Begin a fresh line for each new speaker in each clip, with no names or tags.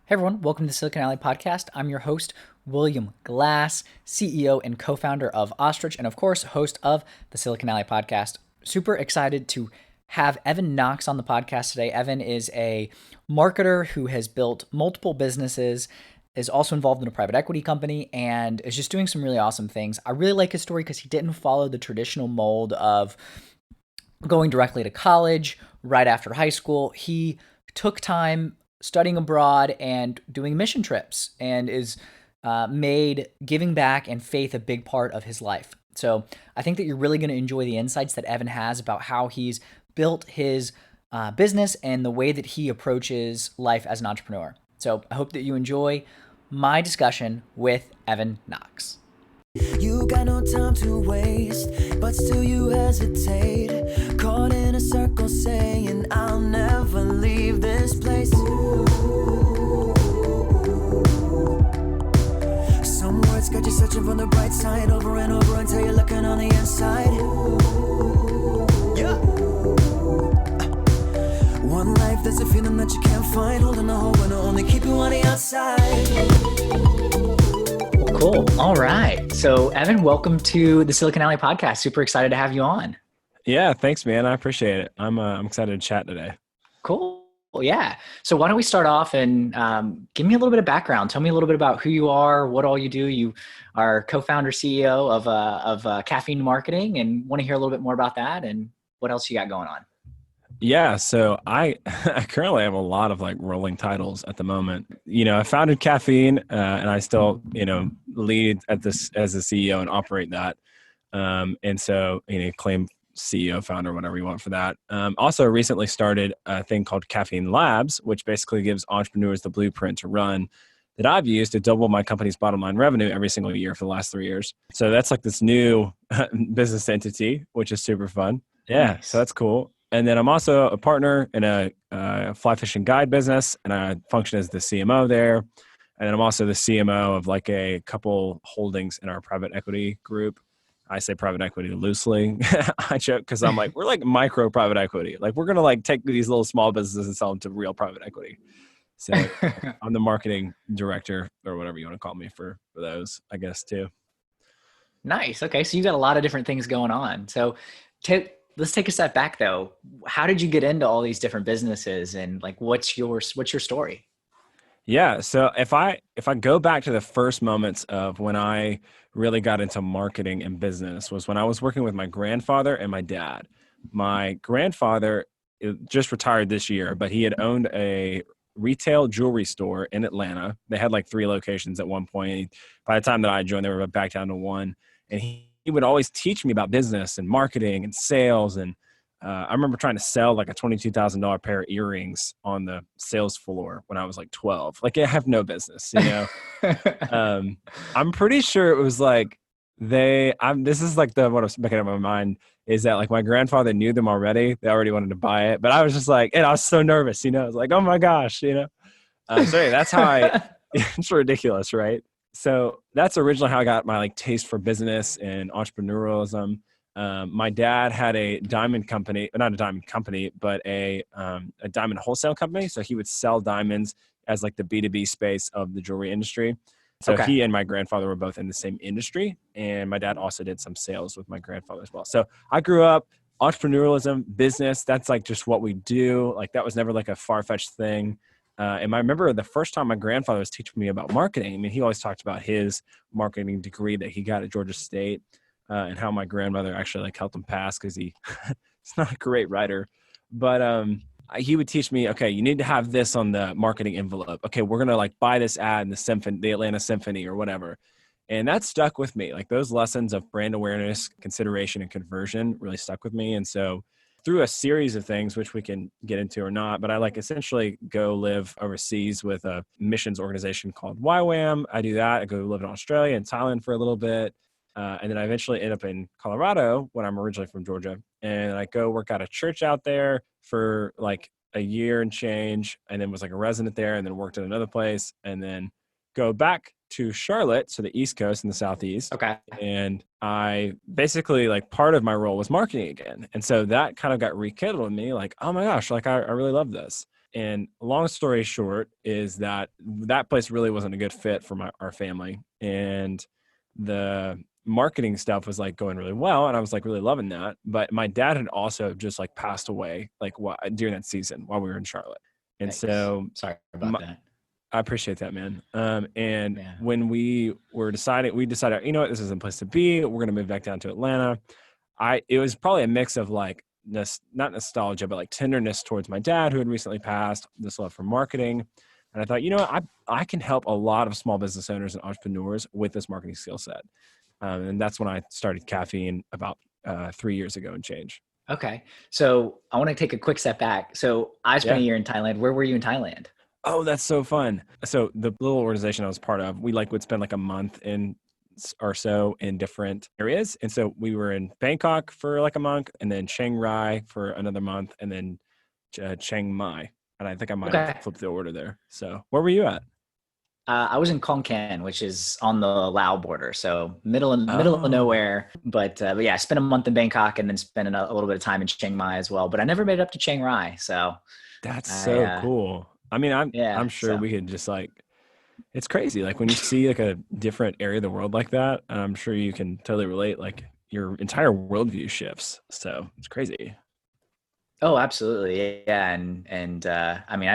Hey everyone, welcome to the Silicon Alley Podcast. I'm your host, William Glass, CEO and co-founder of Ostrich, and of course, host of the Silicon Alley Podcast. Super excited to have Evan Knox on the podcast today. Evan is a marketer who has built multiple businesses, is also involved in a private equity company, and is just doing some really awesome things. I really like his story because he didn't follow the traditional mold of going directly to college right after high school. He took time studying abroad and doing mission trips and is made giving back and faith a big part of his life. So I think that you're really going to enjoy the insights that Evan has about how he's built his business and the way that he approaches life as an entrepreneur. So I hope that you enjoy my discussion with Evan Knox.
You got no time to waste, but still you hesitate. Caught in a circle saying, I'll never leave this place. Some words got you searching for the bright side over and over until you're looking on the inside. Yeah. One life, there's a feeling that you can't find. Holding a hope and only keep you on the outside.
Cool. All right. So, Evan, welcome to the Silicon Alley Podcast. Super excited to have you on.
Yeah, thanks, man. I appreciate it. I'm excited to chat today.
Cool. Well, yeah. So why don't we start off and give me a little bit of background. Tell me a little bit about who you are, what all you do. You are co-founder, CEO of Caffeine Marketing, and want to hear a little bit more about that and what else you got going on.
Yeah, so I currently have a lot of like rolling titles at the moment. I founded Caffeine, and I still lead at this as a CEO and operate that. And so claim CEO, founder, whatever you want for that. Also recently started a thing called CaffeineLabs, which basically gives entrepreneurs the blueprint to run that I've used to double my company's bottom line revenue every single year for the last 3 years. So that's like this new business entity, which is super fun. Yeah,
Nice.
so that's cool. And then I'm also a partner in a fly fishing guide business, and I function as the CMO there. And then I'm also the CMO of like a couple holdings in our private equity group. I say private equity loosely. I joke because I'm like, we're like micro private equity. Like we're going to like take these little small businesses and sell them to real private equity. So I'm the marketing director or whatever you want to call me for those, I guess, too.
Nice. Okay. So you got a lot of different things going on. So let's take a step back though. How did you get into all these different businesses and like, what's your story?
Yeah. So if I go back to the first moments of when I really got into marketing and business was when I was working with my grandfather and my dad. My grandfather just retired this year, but he had owned a retail jewelry store in Atlanta. They had like 3 locations at one point. By the time that I joined, they were back down to 1. And he would always teach me about business and marketing and sales. And I remember trying to sell like a $22,000 pair of earrings on the sales floor when I was like 12. Like I have no business, I'm pretty sure it was like this is like what I was making up in my mind is that like my grandfather knew them already. They already wanted to buy it, but I was just like, and I was so nervous, I was like, oh my gosh, So anyway, that's how it's ridiculous, right? So that's originally how I got my like taste for business and entrepreneurialism. My dad had a diamond company, not a diamond company, but a diamond wholesale company. So he would sell diamonds as like the B2B space of the jewelry industry. So
Okay.
he and my grandfather were both in the same industry. And my dad also did some sales with my grandfather as well. So I grew up entrepreneurialism, business. That's like just what we do. Like that was never like a far-fetched thing. And I remember the first time my grandfather was teaching me about marketing. I mean, he always talked about his marketing degree that he got at Georgia State. And how my grandmother actually like helped him pass because he's not a great writer, but he would teach me, okay, you need to have this on the marketing envelope. Okay, we're gonna like buy this ad in the Atlanta Symphony or whatever, and that stuck with me. Like those lessons of brand awareness, consideration, and conversion really stuck with me. And so through a series of things, which we can get into or not, but I like essentially go live overseas with a missions organization called YWAM. I do that. I go live in Australia and Thailand for a little bit. And then I eventually end up in Colorado when I'm originally from Georgia. And I go work at a church out there for like a year and change. And then was like a resident there and then worked at another place and then go back to Charlotte, so the East Coast and the Southeast.
Okay.
And I basically like part of my role was marketing again. And so that kind of got rekindled in me like, oh my gosh, like I really love this. And long story short is that place really wasn't a good fit for our family. And the marketing stuff was like going really well. And I was like really loving that. But my dad had also just like passed away like during that season while we were in Charlotte. And
Thanks.
so
Sorry about that.
I appreciate that, man. And
Yeah.
when we decided, you know what, this isn't a place to be. We're going to move back down to Atlanta. It was probably a mix of like, not nostalgia, but like tenderness towards my dad who had recently passed, this love for marketing. And I thought, you know what, I can help a lot of small business owners and entrepreneurs with this marketing skill set. And that's when I started Caffeine about 3 years ago and change.
Okay. So I want to take a quick step back. So I spent a year in Thailand. Where were you in Thailand?
Oh, that's so fun. So the little organization I was part of, we would spend like a month or so in different areas. And so we were in Bangkok for like a month, and then Chiang Rai for another month, and then Chiang Mai. And I think I might have flipped the order there. So where were you at?
I was in Khon Kaen, which is on the Lao border, so middle of nowhere. But yeah, I spent a month in Bangkok and then spent a little bit of time in Chiang Mai as well. But I never made it up to Chiang Rai. So
that's so cool. I mean, I'm sure we could just like, it's crazy. Like when you see like a different area of the world like that, I'm sure you can totally relate. Like your entire worldview shifts. So it's crazy.
Oh, absolutely. Yeah. And I mean,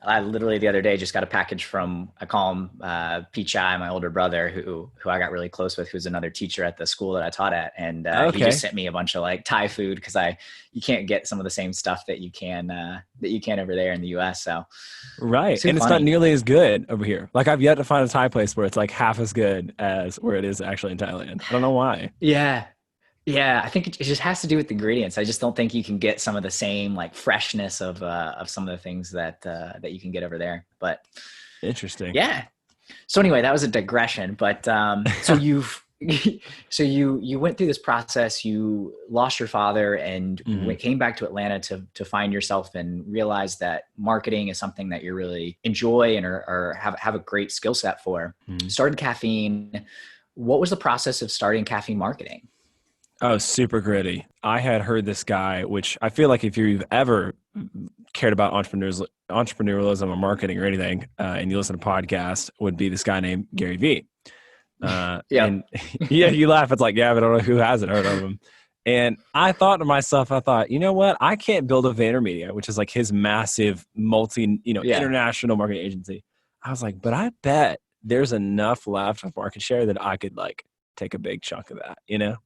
I literally the other day just got a package from, I call him Pichai, my older brother, who I got really close with, who's another teacher at the school that I taught at. And he just sent me a bunch of like Thai food because you can't get some of the same stuff that you can over there in the US. So
right. And it's not nearly as good over here. Like I've yet to find a Thai place where it's like half as good as where it is actually in Thailand. I don't know why.
Yeah. Yeah, I think it just has to do with the ingredients. I just don't think you can get some of the same like freshness of some of the things that you can get over there. But
interesting.
Yeah. So anyway, that was a digression. But so you went through this process. You lost your father and came back to Atlanta to find yourself and realize that marketing is something that you really enjoy and or have a great skill set for. Started Caffeine. What was the process of starting Caffeine Marketing?
Oh, super gritty. I had heard this guy, which I feel like if you've ever cared about entrepreneurialism or marketing or anything, and you listen to podcasts, would be this guy named Gary Vee. And yeah, you laugh. It's like, yeah, but I don't know who hasn't heard of him. And I thought to myself, you know what? I can't build a VaynerMedia, which is like his massive international marketing agency. I was like, but I bet there's enough left of market share that I could like take a big chunk of that, you know?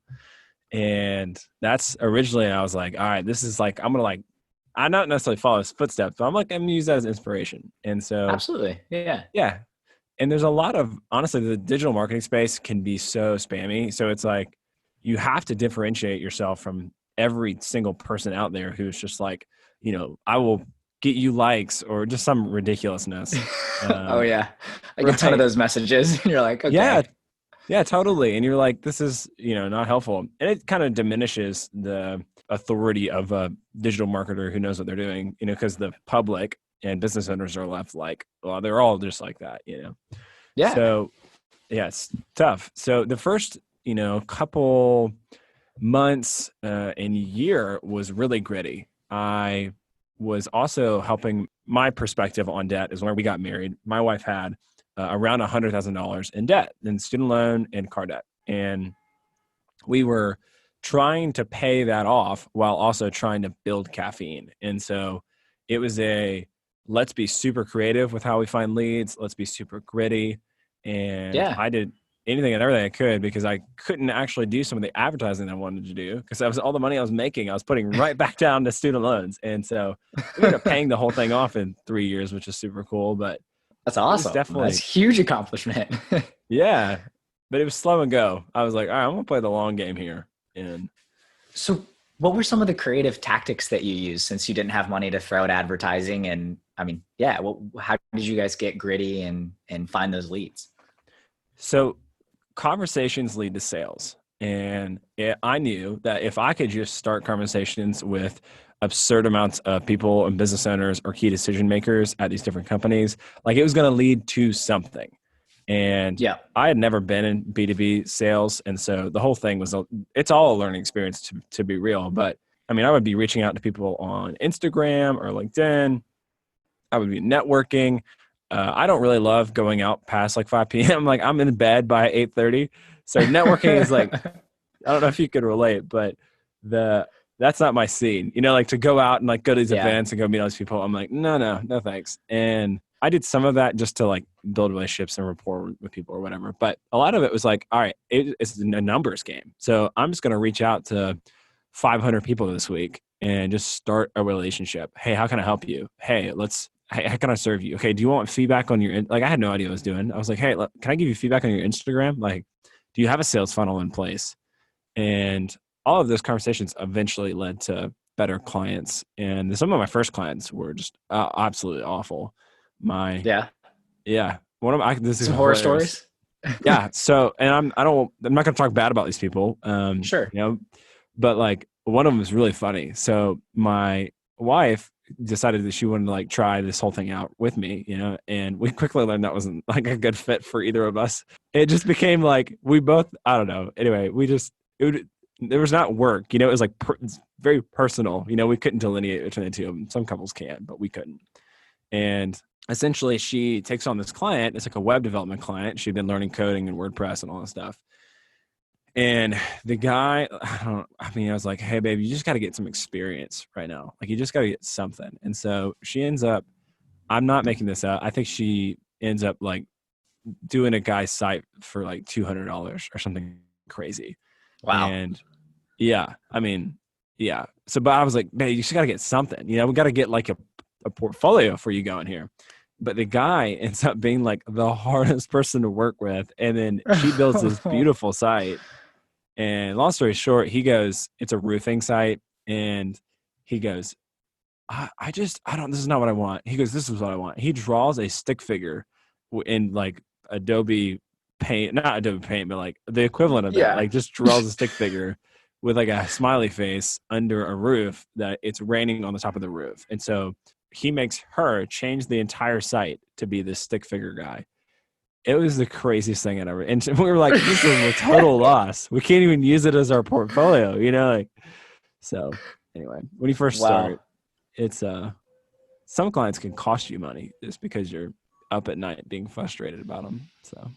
And that's originally, I was like, all right, this is like, I'm not necessarily follow his footsteps, but I'm going to use that as inspiration. And so
absolutely. Yeah.
Yeah. And there's a lot of, honestly, the digital marketing space can be so spammy. So it's like, you have to differentiate yourself from every single person out there who's just like, you know, I will get you likes or just some ridiculousness.
Oh yeah. I get a ton of those messages and you're like, okay.
Yeah, totally. And you're like, this is, you know, not helpful. And it kind of diminishes the authority of a digital marketer who knows what they're doing, you know, because the public and business owners are left like, well, they're all just like that, you know?
Yeah.
So yeah, it's tough. So the first, you know, couple months and year was really gritty. I was also helping. My perspective on debt is when we got married, my wife had around $100,000 in debt, in student loan and car debt. And we were trying to pay that off while also trying to build Caffeine. And so it was let's be super creative with how we find leads. Let's be super gritty. And I did anything and everything I could because I couldn't actually do some of the advertising I wanted to do because that was all the money I was making. I was putting right back down to student loans. And so we ended up paying the whole thing off in 3 years, which is super cool. But
that's awesome. That's a huge accomplishment.
Yeah. But it was slow and go. I was like, all right, I'm going to play the long game here. And
so what were some of the creative tactics that you used since you didn't have money to throw at advertising? And I mean, how did you guys get gritty and find those leads?
So conversations lead to sales. And I knew that if I could just start conversations with absurd amounts of people and business owners or key decision makers at these different companies, like it was going to lead to something. And I had never been in B2B sales. And so the whole thing it's all a learning experience to be real. But I mean, I would be reaching out to people on Instagram or LinkedIn I would be networking. I don't really love going out past like 5 p.m. Like I'm in bed by 8:30. So networking is like, I don't know if you could relate, but that's not my scene. Like to go out and like go to these
Yeah.
events and go meet all these people. I'm like, no, thanks. And I did some of that just to like build relationships and rapport with people or whatever. But a lot of it was like, all right, it's a numbers game. So I'm just going to reach out to 500 people this week and just start a relationship. Hey, how can I help you? Hey, how can I serve you? Okay, do you want feedback on your, like I had no idea what I was doing. I was like, hey, can I give you feedback on your Instagram? Like, do you have a sales funnel in place? And all of those conversations eventually led to better clients. And some of my first clients were just absolutely awful.
Yeah.
This is
Some horror
hilarious.
stories.
Yeah. So, and I'm not going to talk bad about these people.
Sure.
But like one of them is really funny. So my wife decided that she wanted to like try this whole thing out with me, and we quickly learned that wasn't like a good fit for either of us. It just became like, we both, I don't know. Anyway, there was not work, it was like it's very personal, we couldn't delineate between the two of them. Some couples can, but we couldn't. And essentially she takes on this client. It's like a web development client. She'd been learning coding and WordPress and all that stuff. And the guy, I was like, hey babe, you just got to get some experience right now. Like you just got to get something. And so she ends up, I'm not making this up, I think she ends up like doing a guy's site for like $200 or something crazy.
Wow.
And yeah. So, but I was like, man, you just got to get something, we got to get like a portfolio for you going here. But the guy ends up being like the hardest person to work with. And then she builds this beautiful site. And long story short, it's a roofing site. And he goes, this is not what I want. He goes, this is what I want. He draws a stick figure in like Adobe Paint, not Adobe Paint, but like the equivalent of that.
Yeah.
Like just draws a stick figure with like a smiley face under a roof that it's raining on the top of the roof. And so he makes her change the entire site to be this stick figure guy. It was the craziest thing I'd ever, and we were like, this is a total loss. We can't even use it as our portfolio, so anyway, when you first start, it's, some clients can cost you money just because you're up at night being frustrated about them. So.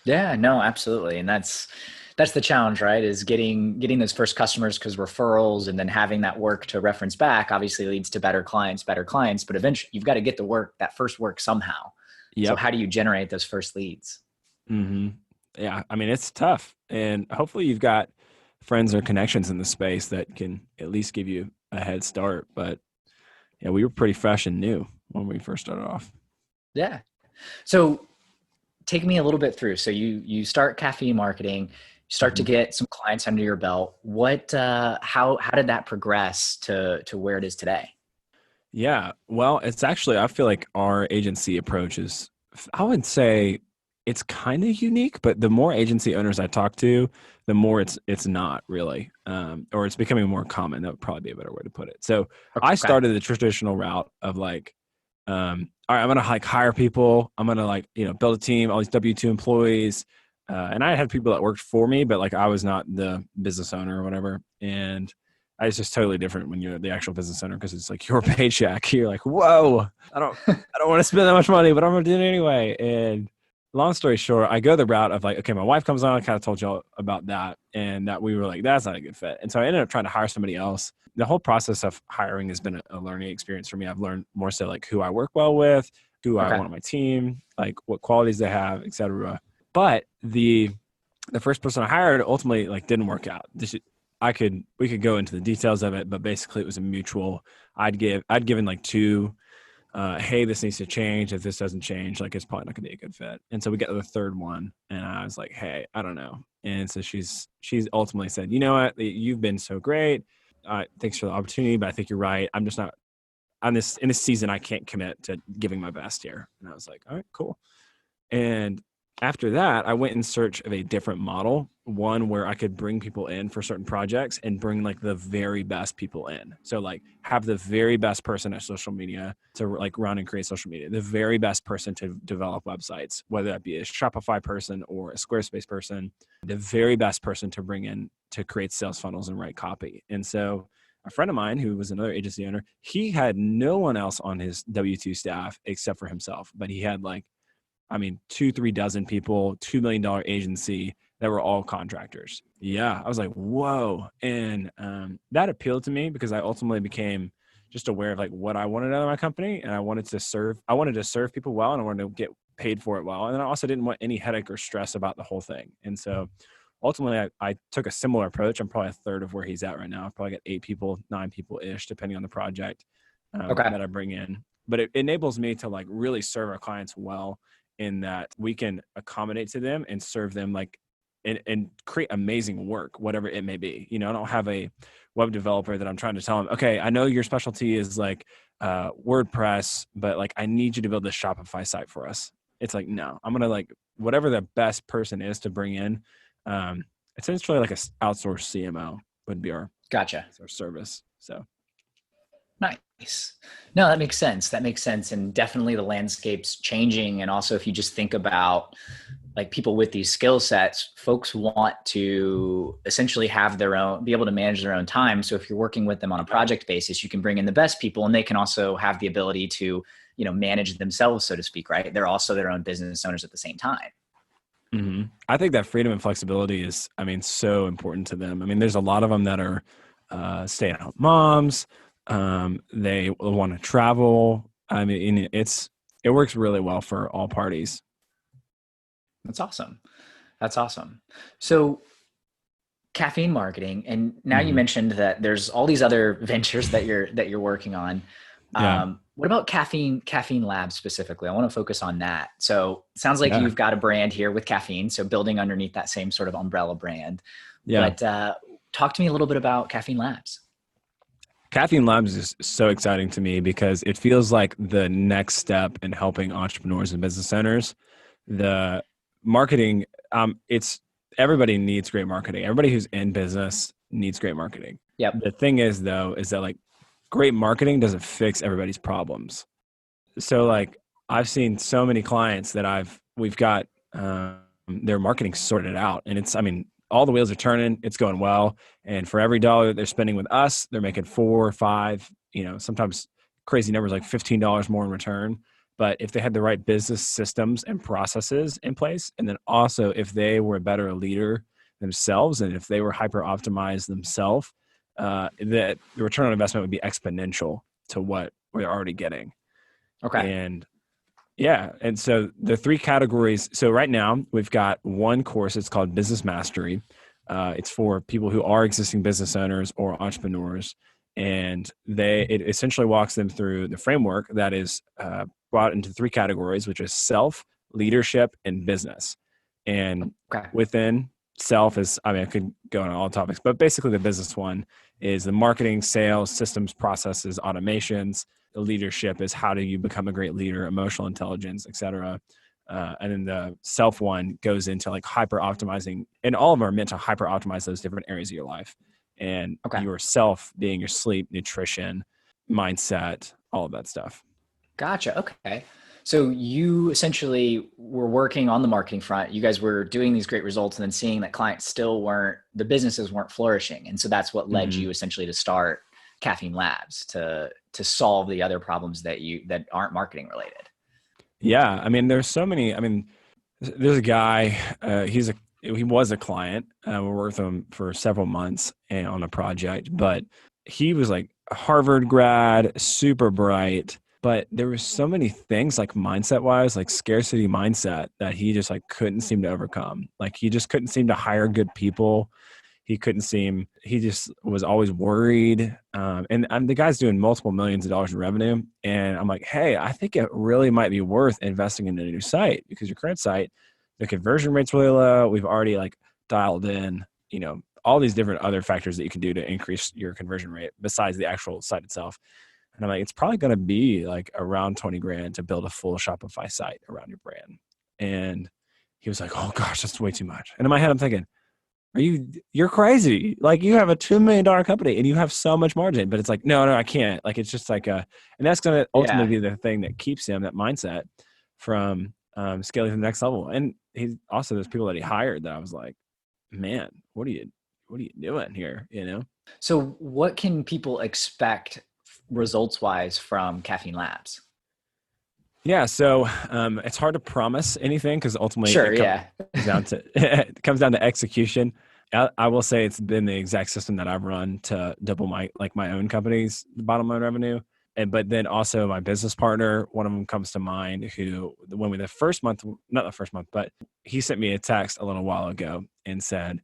Yeah, no, absolutely. And that's the challenge, right? Is getting those first customers, because referrals and then having that work to reference back obviously leads to better clients, but eventually you've got to get that first work somehow. Yep. So how do you generate those first leads?
Mm-hmm. Yeah. It's tough, and hopefully you've got friends or connections in the space that can at least give you a head start. But yeah, we were pretty fresh and new when we first started off.
Yeah. So take me a little bit through. So you start Caffeine Marketing, you start to get some clients under your belt. What, how did that progress to where it is today?
Yeah. Well, it's actually, I feel like our agency approach is, I would say it's kind of unique, but the more agency owners I talk to, the more it's not really, or it's becoming more common. That would probably be a better way to put it. So okay. I started the traditional route of like, all right, I'm going to like hire people. I'm going to like, build a team, all these W-2 employees. And I had people that worked for me, but like I was not the business owner or whatever. And it's just totally different when you're the actual business owner, because it's like your paycheck. You're like, whoa, I don't want to spend that much money, but I'm going to do it anyway. And long story short, I go the route of like, okay, my wife comes on. I kind of told y'all about that, and that we were like, that's not a good fit. And so I ended up trying to hire somebody else. The whole process of hiring has been a learning experience for me. I've learned more so like who I work well with, who I want on my team, like what qualities they have, et cetera. But the first person I hired ultimately like didn't work out. We could go into the details of it, but basically it was a mutual. I'd given like two, hey, this needs to change. If this doesn't change, like it's probably not gonna be a good fit. And so we got to the third one, and I was like, hey, I don't know. And so she's ultimately said, you know what, you've been so great. Thanks for the opportunity, but I think you're right. I'm just not in this season. I can't commit to giving my best here. And I was like, all right, cool. And after that, I went in search of a different model, one where I could bring people in for certain projects and bring like the very best people in. So like have the very best person at social media to like run and create social media, the very best person to develop websites, whether that be a Shopify person or a Squarespace person, the very best person to bring in to create sales funnels and write copy. And so a friend of mine who was another agency owner, he had no one else on his W-2 staff except for himself. But he had like, I mean, 2-3 dozen people, $2 million agency that were all contractors. Yeah. I was like, whoa. And that appealed to me because I ultimately became just aware of like what I wanted out of my company. And I wanted to serve people well, and I wanted to get paid for it well. And then I also didn't want any headache or stress about the whole thing. And so ultimately I took a similar approach. I'm probably a third of where he's at right now. I've probably got 8 people, 9 people ish, depending on the project
Okay.
that I bring in. But it enables me to like really serve our clients well, in that we can accommodate to them and serve them like, and create amazing work, whatever it may be. You know, I don't have a web developer that I'm trying to tell them, okay, I know your specialty is like WordPress, but like I need you to build this Shopify site for us. It's like, no, I'm going to like whatever the best person is to bring in. Essentially like a outsourced CMO would be our service. So.
Nice. No, that makes sense. That makes sense. And definitely the landscape's changing. And also if you just think about like people with these skill sets, folks want to essentially have their own, be able to manage their own time. So if you're working with them on a project basis, you can bring in the best people, and they can also have the ability to, you know, manage themselves, so to speak, right? They're also their own business owners at the same time.
Mm-hmm. I think that freedom and flexibility is, I mean, so important to them. I mean, there's a lot of them that are stay-at-home moms. They want to travel. I mean, it works really well for all parties.
That's awesome. That's awesome. So caffeine marketing, and now you mentioned that there's all these other ventures that you're working on.
Yeah.
What about CaffeineLabs specifically? I want to focus on that. So it sounds like you've got a brand here with caffeine. So building underneath that same sort of umbrella brand.
Yeah.
But talk to me a little bit about CaffeineLabs.
CaffeineLabs is so exciting to me because it feels like the next step in helping entrepreneurs and business owners. The marketing, everybody needs great marketing. Everybody who's in business needs great marketing.
Yep.
The thing is though, is that like great marketing doesn't fix everybody's problems. So like I've seen so many clients that we've got their marketing sorted out, and it's, I mean, all the wheels are turning, it's going well. And for every dollar that they're spending with us, they're making 4 or 5, you know, sometimes crazy numbers like $15 more in return. But if they had the right business systems and processes in place, and then also if they were a better leader themselves, and if they were hyper optimized themselves, the return on investment would be exponential to what we're already getting.
Okay.
And yeah. And so the 3 categories. So right now we've got one course. It's called Business Mastery. It's for people who are existing business owners or entrepreneurs. And it essentially walks them through the framework that is brought into 3 categories, which is self, leadership, and business. And within self is, I mean, I could go on all topics, but basically the business one is the marketing, sales, systems, processes, automations. The leadership is how do you become a great leader, emotional intelligence, et cetera. And then the self one goes into like hyper optimizing, and all of them are meant to hyper optimize those different areas of your life. And your self being your sleep, nutrition, mindset, all of that stuff.
Gotcha. Okay. So you essentially were working on the marketing front. You guys were doing these great results and then seeing that clients the businesses weren't flourishing. And so that's what led you essentially to start CaffeineLabs to solve the other problems that aren't marketing related.
Yeah. I mean, there's so many, I mean, there's a guy, he was a client. We worked with him for several months on a project, but he was like a Harvard grad, super bright, but there were so many things like mindset wise, like scarcity mindset, that he just like couldn't seem to overcome. Like he just couldn't seem to hire good people. He just was always worried. And the guy's doing multiple millions of dollars in revenue. And I'm like, hey, I think it really might be worth investing in a new site, because your current site, the conversion rate's really low. We've already like dialed in, you know, all these different other factors that you can do to increase your conversion rate besides the actual site itself. And I'm like, it's probably going to be like around 20 grand to build a full Shopify site around your brand. And he was like, oh gosh, that's way too much. And in my head, I'm thinking, you're crazy. Like you have a $2 million company and you have so much margin, but it's like, no, I can't. Like, it's just like and that's going to ultimately be the thing that keeps him, that mindset, from scaling to the next level. And he also, there's people that he hired that I was like, man, what are you doing here? You know?
So what can people expect results wise from Caffeine Labs?
Yeah, so it's hard to promise anything because ultimately
Sure. Yeah.
down to it comes down to execution. I will say it's been the exact system that I've run to double my own company's bottom line revenue. But then also my business partner, one of them comes to mind who, when we, the first month, not the first month, but he sent me a text a little while ago and said,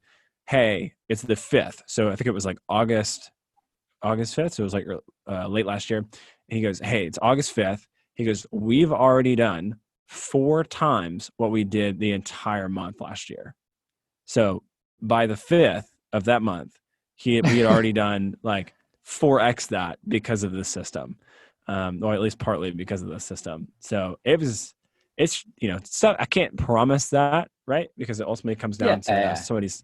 "Hey, it's the 5th." So I think it was like August 5th. So it was like late last year. And he goes, "Hey, it's August 5th." He goes, "We've already done 4 times what we did the entire month last year." So by the 5th of that month, we had already done like 4x that because of the system, or at least partly because of the system. So it's stuff I can't promise that, right? Because it ultimately comes down to somebody's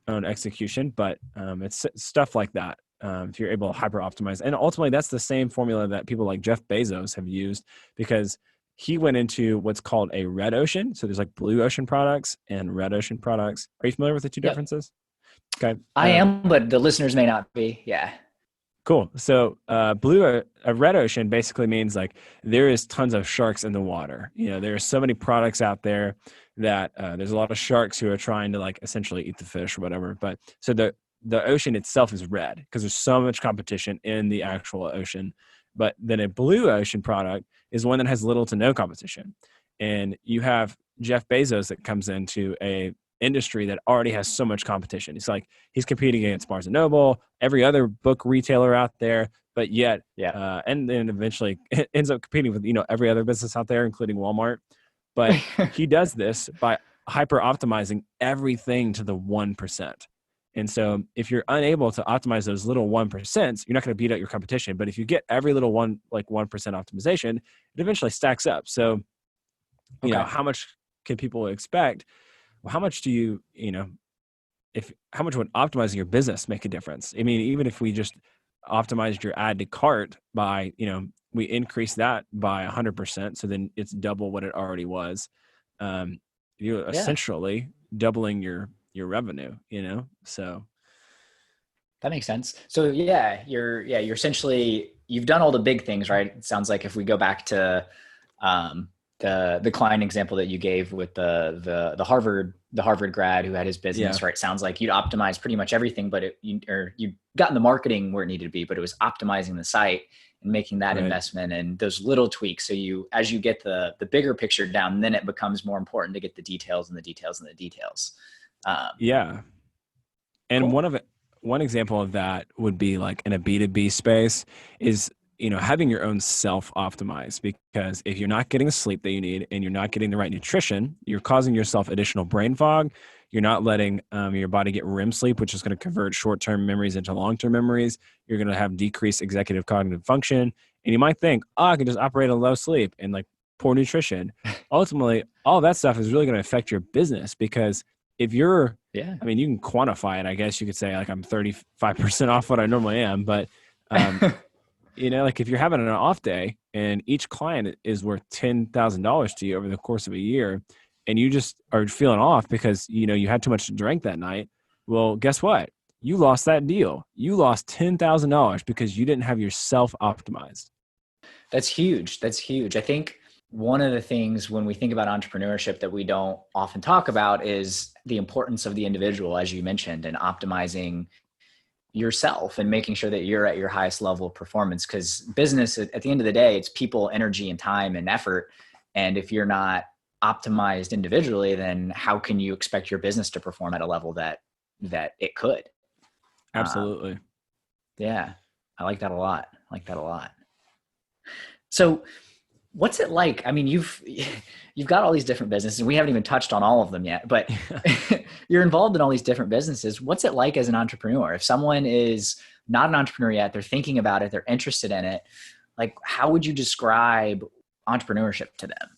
own execution, but it's stuff like that. If you're able to hyper optimize, and ultimately that's the same formula that people like Jeff Bezos have used, because he went into what's called a red ocean. So there's like blue ocean products and red ocean products. Are you familiar with the two differences? Okay.
I am, but the listeners may not be. Yeah.
Cool. So a red ocean basically means like there is tons of sharks in the water. There are so many products out there that there's a lot of sharks who are trying to like essentially eat the fish or whatever. But so the ocean itself is red because there's so much competition in the actual ocean. But then a blue ocean product is one that has little to no competition. And you have Jeff Bezos that comes into a industry that already has so much competition. It's like he's competing against Barnes & Noble, every other book retailer out there, but yet, and then eventually ends up competing with, every other business out there, including Walmart. But he does this by hyper optimizing everything to the 1%. And so if you're unable to optimize those little 1%, you're not going to beat out your competition. But if you get every little 1% optimization, it eventually stacks up. So, how much can people expect? Well, how much do how much would optimizing your business make a difference? I mean, even if we just optimized your add to cart by, we increase that by 100%. So then it's double what it already was. You're essentially doubling your revenue, so.
That makes sense. So you're essentially, you've done all the big things, right? It sounds like if we go back to, the client example that you gave with the Harvard grad who had his business, right? Sounds like you'd optimize pretty much everything, but you got in the marketing where it needed to be, but it was optimizing the site and making that investment and those little tweaks. So as you get the bigger picture down, then it becomes more important to get the details and the details and the details.
And
cool.
One example of that would be like in a B2B space is, having your own self-optimize, because if you're not getting the sleep that you need and you're not getting the right nutrition, you're causing yourself additional brain fog. You're not letting your body get REM sleep, which is going to convert short-term memories into long-term memories. You're going to have decreased executive cognitive function. And you might think, I can just operate on low sleep and like poor nutrition. Ultimately, all that stuff is really going to affect your business, because if you're, I mean, you can quantify it. I guess you could say like I'm 35% off what I normally am, but like if you're having an off day and each client is worth $10,000 to you over the course of a year, and you just are feeling off because, you had too much to drink that night. Well, guess what? You lost that deal. You lost $10,000 because you didn't have yourself optimized.
That's huge. I think one of the things when we think about entrepreneurship that we don't often talk about is the importance of the individual, as you mentioned, and optimizing yourself and making sure that you're at your highest level of performance. Because business, at the end of the day, it's people, energy, and time and effort. And if you're not optimized individually, then how can you expect your business to perform at a level that it could?
Absolutely.
I like that a lot. So what's it like? I mean, you've got all these different businesses, and we haven't even touched on all of them yet, but you're involved in all these different businesses. What's it like as an entrepreneur? If someone is not an entrepreneur yet, they're thinking about it, they're interested in it, like how would you describe entrepreneurship to them?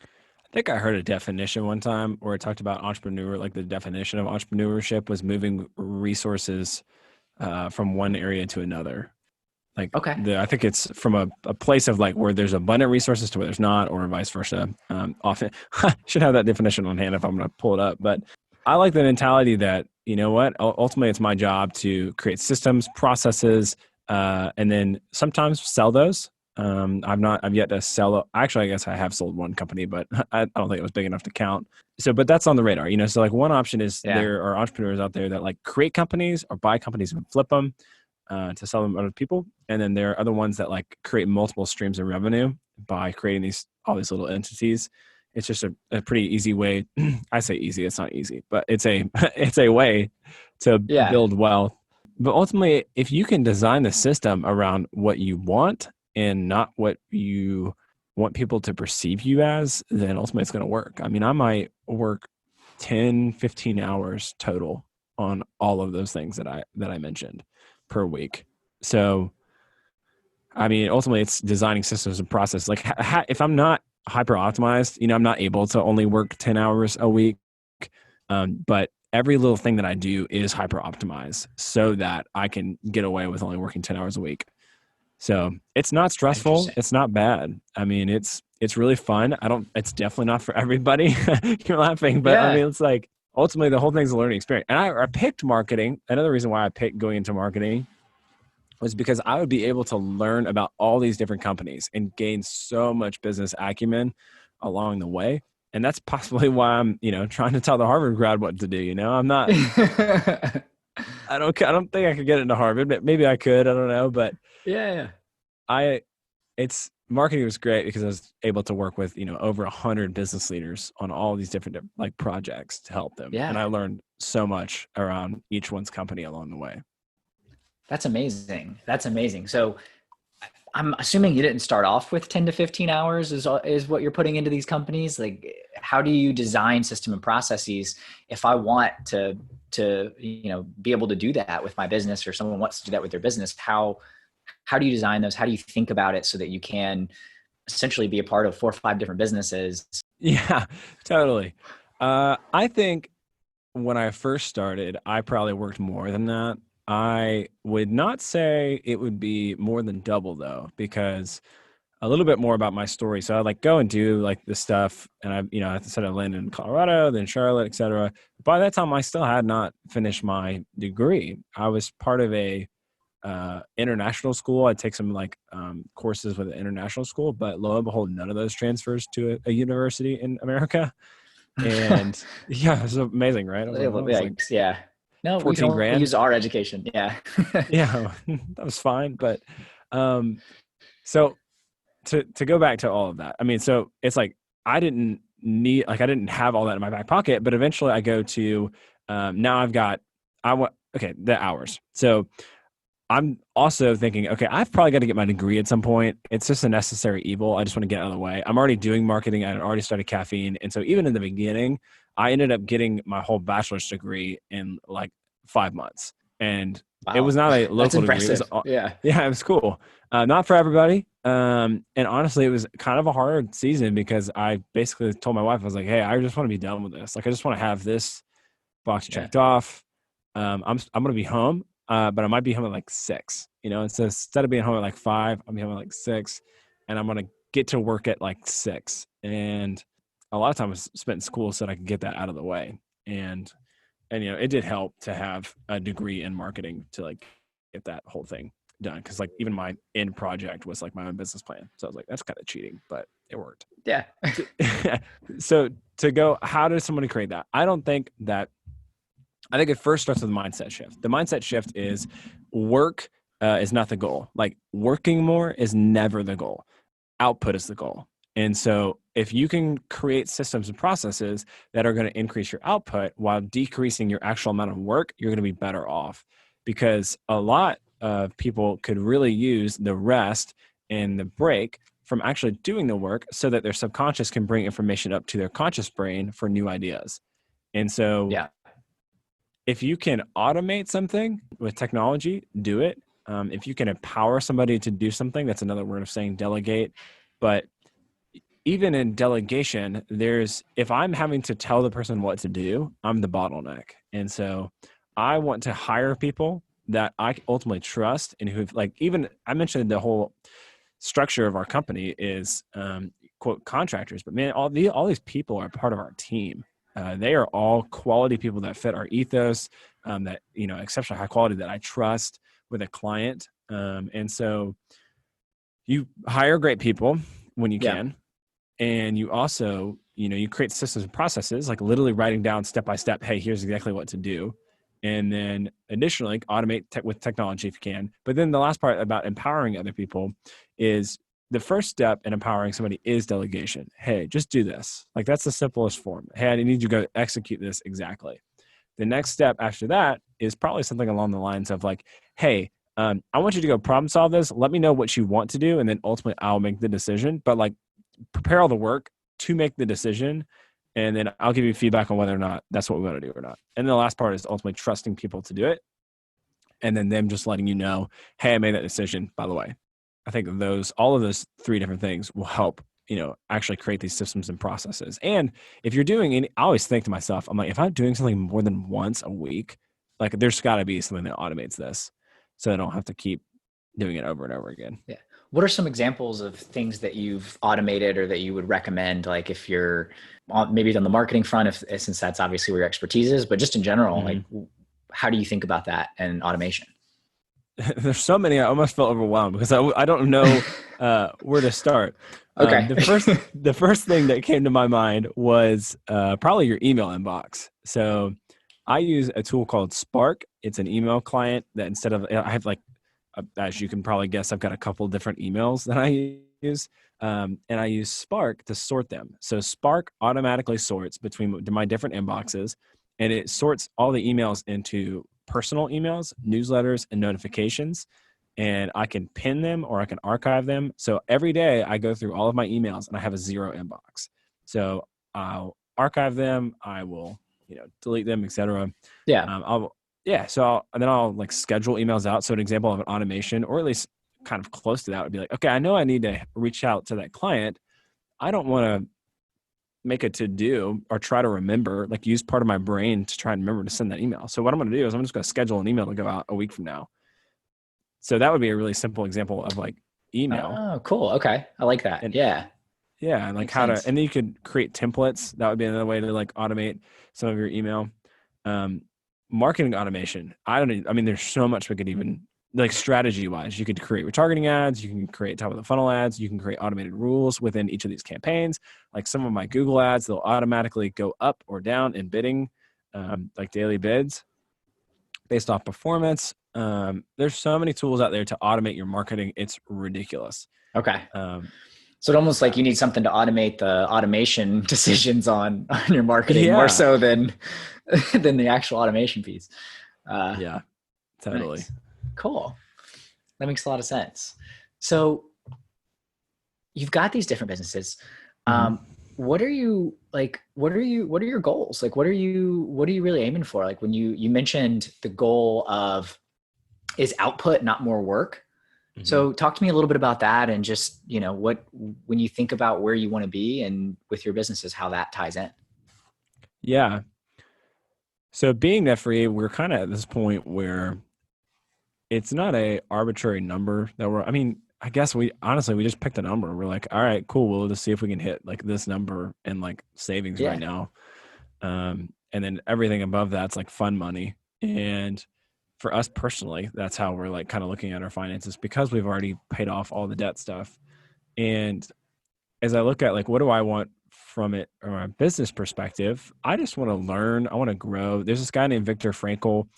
I think I heard a definition one time where it talked about like the definition of entrepreneurship was moving resources from one area to another. Like, I think it's from a place of like where there's abundant resources to where there's not, or vice versa. Often, should have that definition on hand if I'm going to pull it up. But I like the mentality that, you know what, ultimately it's my job to create systems, processes, and then sometimes sell those. I've yet to sell. Actually, I guess I have sold one company, but I don't think it was big enough to count. So, but that's on the radar, So like one option is
Yeah.
there are entrepreneurs out there that like create companies or buy companies and flip them to sell them to other people. And then there are other ones that like create multiple streams of revenue by creating all these little entities. It's just a pretty easy way. I say easy, it's not easy, but it's a way to build wealth. But ultimately, if you can design the system around what you want and not what you want people to perceive you as, then ultimately it's going to work. I mean, I might work 10, 15 hours total on all of those things that I mentioned per week. So, I mean, ultimately it's designing systems and process. Like if I'm not hyper optimized, I'm not able to only work 10 hours a week. But every little thing that I do is hyper optimized so that I can get away with only working 10 hours a week. So it's not stressful. It's not bad. I mean, it's really fun. It's definitely not for everybody. You're laughing, but I mean, it's like ultimately the whole thing's a learning experience. And I picked marketing. Another reason why I picked going into marketing was because I would be able to learn about all these different companies and gain so much business acumen along the way. And that's possibly why I'm, trying to tell the Harvard crowd what to do. I'm not, I don't think I could get into Harvard, but maybe I could, I don't know. But marketing was great because I was able to work with, over 100 business leaders on all these different like projects to help them. Yeah. And I learned so much around each one's company along the way.
That's amazing. So I'm assuming you didn't start off with 10 to 15 hours is what you're putting into these companies. Like, how do you design system and processes? If I want to be able to do that with my business, or someone wants to do that with their business, how do you design those? How do you think about it so that you can essentially be a part of 4 or 5 different businesses?
Yeah, totally. I think when I first started, I probably worked more than that. I would not say it would be more than double though, because a little bit more about my story. So I like go and do like this stuff, and I said I landed in Colorado, then Charlotte, et cetera. By that time, I still had not finished my degree. I was part of a international school. I take some like courses with an international school, but lo and behold, none of those transfers to a university in America. And yeah, it's amazing, right?
No, we can only use our education. Yeah.
Yeah, that was fine. But so to go back to all of that, I mean, so it's like I didn't have all that in my back pocket, but eventually I go to now the hours. So I'm also thinking, okay, I've probably got to get my degree at some point. It's just a necessary evil. I just want to get out of the way. I'm already doing marketing. I had already started Caffeine. And so even in the beginning, I ended up getting my whole bachelor's degree in like 5 months. And It was not a local degree. It was, it was cool. Not for everybody. And honestly, it was kind of a hard season because I basically told my wife, I was like, hey, I just want to be done with this. Like, I just want to have this box checked off. I'm going to be home. But I might be home at like 6, and so instead of being home at like 5, I'll be home at like 6, and I'm going to get to work at like 6. And a lot of time was spent in school so that I could get that out of the way. And it did help to have a degree in marketing to like get that whole thing done. Cause like even my end project was like my own business plan. So I was like, that's kind of cheating, but it worked.
Yeah.
So how does somebody create that? I think it first starts with a mindset shift. The mindset shift is work is not the goal. Like working more is never the goal. Output is the goal. And so if you can create systems and processes that are going to increase your output while decreasing your actual amount of work, you're going to be better off, because a lot of people could really use the rest and the break from actually doing the work so that their subconscious can bring information up to their conscious brain for new ideas. And so if you can automate something with technology, do it. If you can empower somebody to do something, that's another word of saying delegate. But even in delegation, if I'm having to tell the person what to do, I'm the bottleneck. And so I want to hire people that I ultimately trust and who've I mentioned the whole structure of our company is quote contractors, but man, all these people are part of our team. They are all quality people that fit our ethos, that, exceptionally high quality that I trust with a client. And so you hire great people when you
Yeah.
can. And you also, you create systems and processes, like literally writing down step by step, hey, here's exactly what to do. And then additionally, automate with technology if you can. But then the last part about empowering other people is the first step in empowering somebody is delegation. Hey, just do this. Like that's the simplest form. Hey, I need you to go execute this exactly. The next step after that is probably something along the lines of like, hey, I want you to go problem solve this. Let me know what you want to do. And then ultimately I'll make the decision. But like prepare all the work to make the decision. And then I'll give you feedback on whether or not that's what we want to do or not. And then the last part is ultimately trusting people to do it. And then them just letting you know, hey, I made that decision, by the way. I think all of those three different things will help, actually create these systems and processes. And if you're doing any, I always think to myself, I'm like, if I'm doing something more than once a week, like there's gotta be something that automates this so I don't have to keep doing it over and over again.
Yeah. What are some examples of things that you've automated or that you would recommend? Like if you're maybe on the marketing front, since that's obviously where your expertise is, but just in general, like how do you think about that and automation?
There's so many, I almost felt overwhelmed because I don't know where to start.
Okay.
The first thing that came to my mind was probably your email inbox. So I use a tool called Spark. It's an email client that instead of, I have like, as you can probably guess, I've got a couple different emails that I use. And I use Spark to sort them. So Spark automatically sorts between my different inboxes, and it sorts all the emails into personal emails, newsletters, and notifications. And I can pin them or I can archive them. So every day I go through all of my emails and I have a zero inbox. So I'll archive them. I will, delete them, etc.
Yeah.
I'll like schedule emails out. So an example of an automation, or at least kind of close to that, would be like, okay, I know I need to reach out to that client. I don't want to make a to-do or try to remember, like use part of my brain to try and remember to send that email. So what I'm going to do is I'm just going to schedule an email to go out a week from now. So that would be a really simple example of like email.
Oh, cool. Okay. I like that. And yeah.
And like and then you could create templates. That would be another way to like automate some of your email. Marketing automation. There's so much we could even, like strategy wise, you could create retargeting ads, you can create top of the funnel ads, you can create automated rules within each of these campaigns. Like some of my Google ads, they'll automatically go up or down in bidding, like daily bids based off performance. There's so many tools out there to automate your marketing. It's ridiculous.
Okay. So it's almost like you need something to automate the automation decisions on your marketing more so than the actual automation piece.
Yeah, totally.
Nice. Cool. That makes a lot of sense. So you've got these different businesses. What are your goals? Like, what are you really aiming for? Like when you mentioned the goal of is output, not more work. So talk to me a little bit about that and just, when you think about where you want to be and with your businesses, how that ties in.
Yeah. So being debt free, we're kind of at this point where it's not a arbitrary number that I guess we just picked a number. We're like, all right, cool. We'll just see if we can hit like this number and like savings right now. And then everything above that's like fun money. And for us personally, that's how we're like kind of looking at our finances because we've already paid off all the debt stuff. And as I look at like, what do I want from it from a business perspective? I just want to learn. I want to grow. There's this guy named Viktor Frankl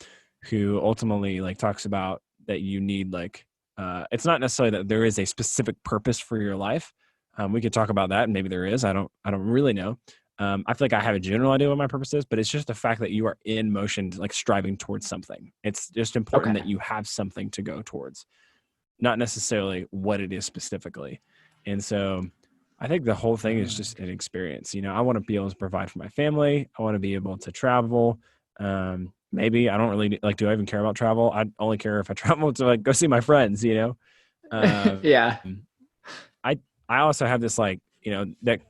who ultimately like talks about that you need like, it's not necessarily that there is a specific purpose for your life. We could talk about that, and maybe there is. I don't really know. I feel like I have a general idea what my purpose is, but it's just the fact that you are in motion, like striving towards something. It's just important that you have something to go towards, not necessarily what it is specifically. And so I think the whole thing is just an experience. I want to be able to provide for my family. I want to be able to travel. Maybe I don't really like, do I even care about travel? I only care if I travel to like go see my friends, Yeah. I also have this like, that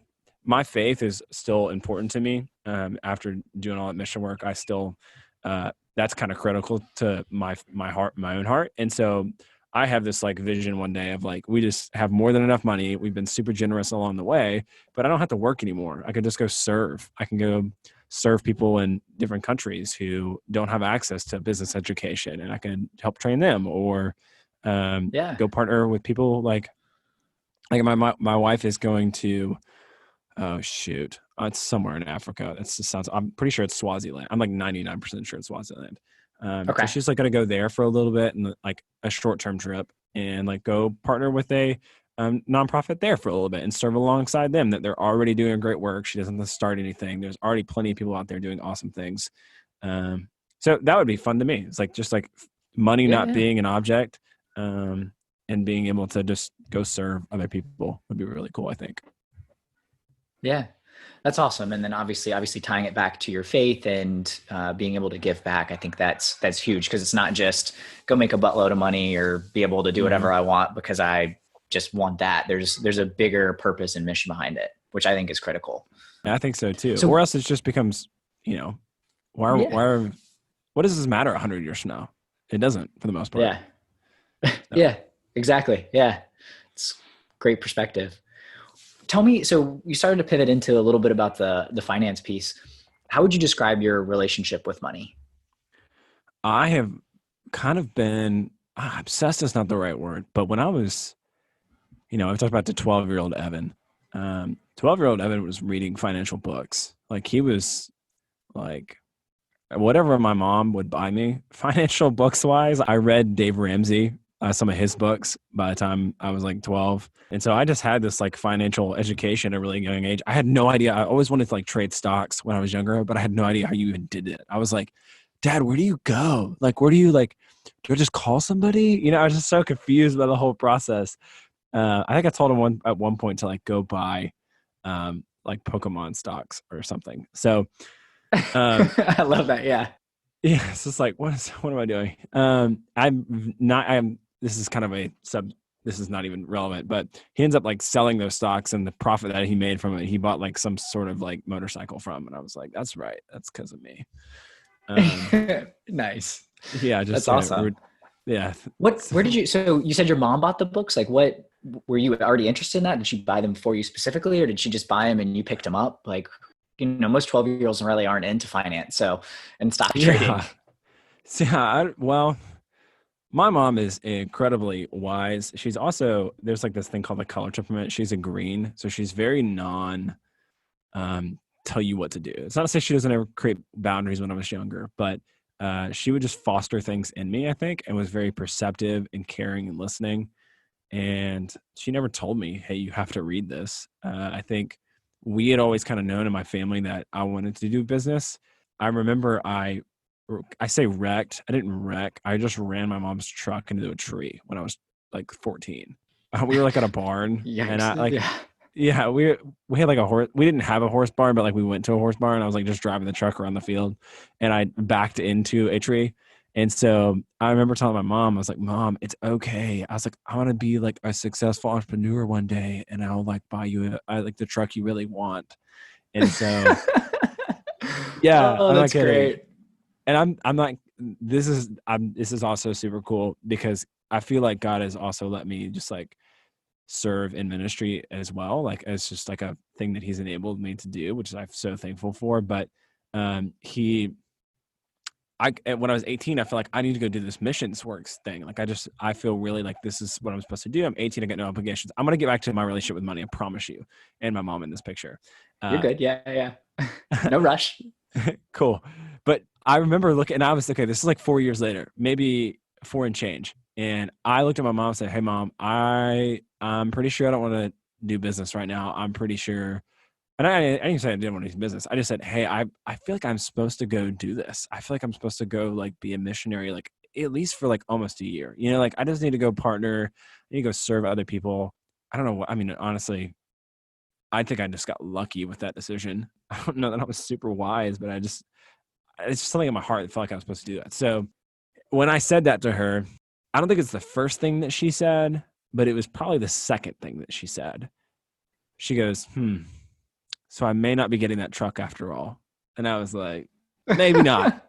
my faith is still important to me. After doing all that mission work, I still, that's kind of critical to my heart, my own heart. And so I have this like vision one day of like, we just have more than enough money. We've been super generous along the way, but I don't have to work anymore. I can just go serve. I can go serve people in different countries who don't have access to business education, and I can help train them, or go partner with people like my wife is going to, oh shoot, it's somewhere in Africa. I'm pretty sure it's Swaziland. I'm like 99% sure it's Swaziland. So she's like going to go there for a little bit and like a short-term trip, and like go partner with a nonprofit there for a little bit and serve alongside them, that they're already doing great work. She doesn't have to start anything. There's already plenty of people out there doing awesome things. So that would be fun to me. It's like, just like money not being an object, and being able to just go serve other people would be really cool, I think.
Yeah, that's awesome. And then obviously tying it back to your faith and being able to give back. I think that's huge, because it's not just go make a buttload of money or be able to do whatever I want because I just want that. There's a bigger purpose and mission behind it, which I think is critical.
Yeah, I think so too. Or else it just becomes, what does this matter 100 years from now? It doesn't, for the most part.
Yeah. Yeah, exactly. Yeah. It's great perspective. Tell me, so you started to pivot into a little bit about the finance piece. How would you describe your relationship with money?
I have kind of been, obsessed is not the right word, but when I was, I've talked about the 12-year-old Evan. 12-year-old Evan was reading financial books. Like, he was like, whatever my mom would buy me financial books wise, I read Dave Ramsey, some of his books by the time I was like 12. And so I just had this like financial education at a really young age. I had no idea. I always wanted to like trade stocks when I was younger, but I had no idea how you even did it. I was like, Dad, where do you go? Like, where do you do I just call somebody? I was just so confused by the whole process. I think I told him at one point to like go buy like Pokemon stocks or something. So
I love that. Yeah.
Yeah. It's just like, what am I doing? This is kind of this is not even relevant, but he ends up like selling those stocks, and the profit that he made from it, he bought like some sort of like motorcycle from. And I was like, that's right. That's because of me.
Nice.
Yeah.
That's awesome.
Yeah.
So you said your mom bought the books. Like, what, were you already interested in that? Did she buy them for you specifically, or did she just buy them and you picked them up? Like, most 12-year-olds really aren't into finance. And stock trading.
Well, my mom is incredibly wise. She's also, there's like this thing called the color temperament. She's a green. So she's very tell you what to do. It's not to say she doesn't ever create boundaries when I was younger, but she would just foster things in me, I think, and was very perceptive and caring and listening. And she never told me, hey, you have to read this. I think we had always kind of known in my family that I wanted to do business. I remember I say wrecked. I didn't wreck. I just ran my mom's truck into a tree when I was like 14. We were like at a barn. And we had like a horse. We didn't have a horse barn, but like we went to a horse barn. I was like just driving the truck around the field, and I backed into a tree. And so I remember telling my mom, I was like, Mom, it's okay. I was like, I want to be like a successful entrepreneur one day, and I'll like buy you like the truck you really want. And so, yeah,
oh, that's great.
And I'm not, this is also super cool, because I feel like God has also let me just like serve in ministry as well. Like, it's just like a thing that he's enabled me to do, which I'm so thankful for. But when I was 18, I felt like I need to go do this missions works thing. Like, I feel really like this is what I'm supposed to do. I'm 18. I got no obligations. I'm going to get back to my relationship with money. I promise you. And my mom in this picture.
You're good. Yeah. No rush.
Cool. But I remember looking, and I was, okay, this is like 4 years later, maybe 4 and change. And I looked at my mom and said, hey Mom, I'm pretty sure I don't want to do business right now. I'm pretty sure. And I didn't say I didn't want to do business. I just said, hey, I feel like I'm supposed to go do this. I feel like I'm supposed to go like be a missionary, like at least for like almost a year. Like I just need to go partner. I need to go serve other people. I don't know what, I mean, honestly, I think I just got lucky with that decision. I don't know that I was super wise, but it's just something in my heart that felt like I was supposed to do that. So when I said that to her, I don't think it's the first thing that she said, but it was probably the second thing that she said. She goes, so I may not be getting that truck after all. And I was like, maybe not.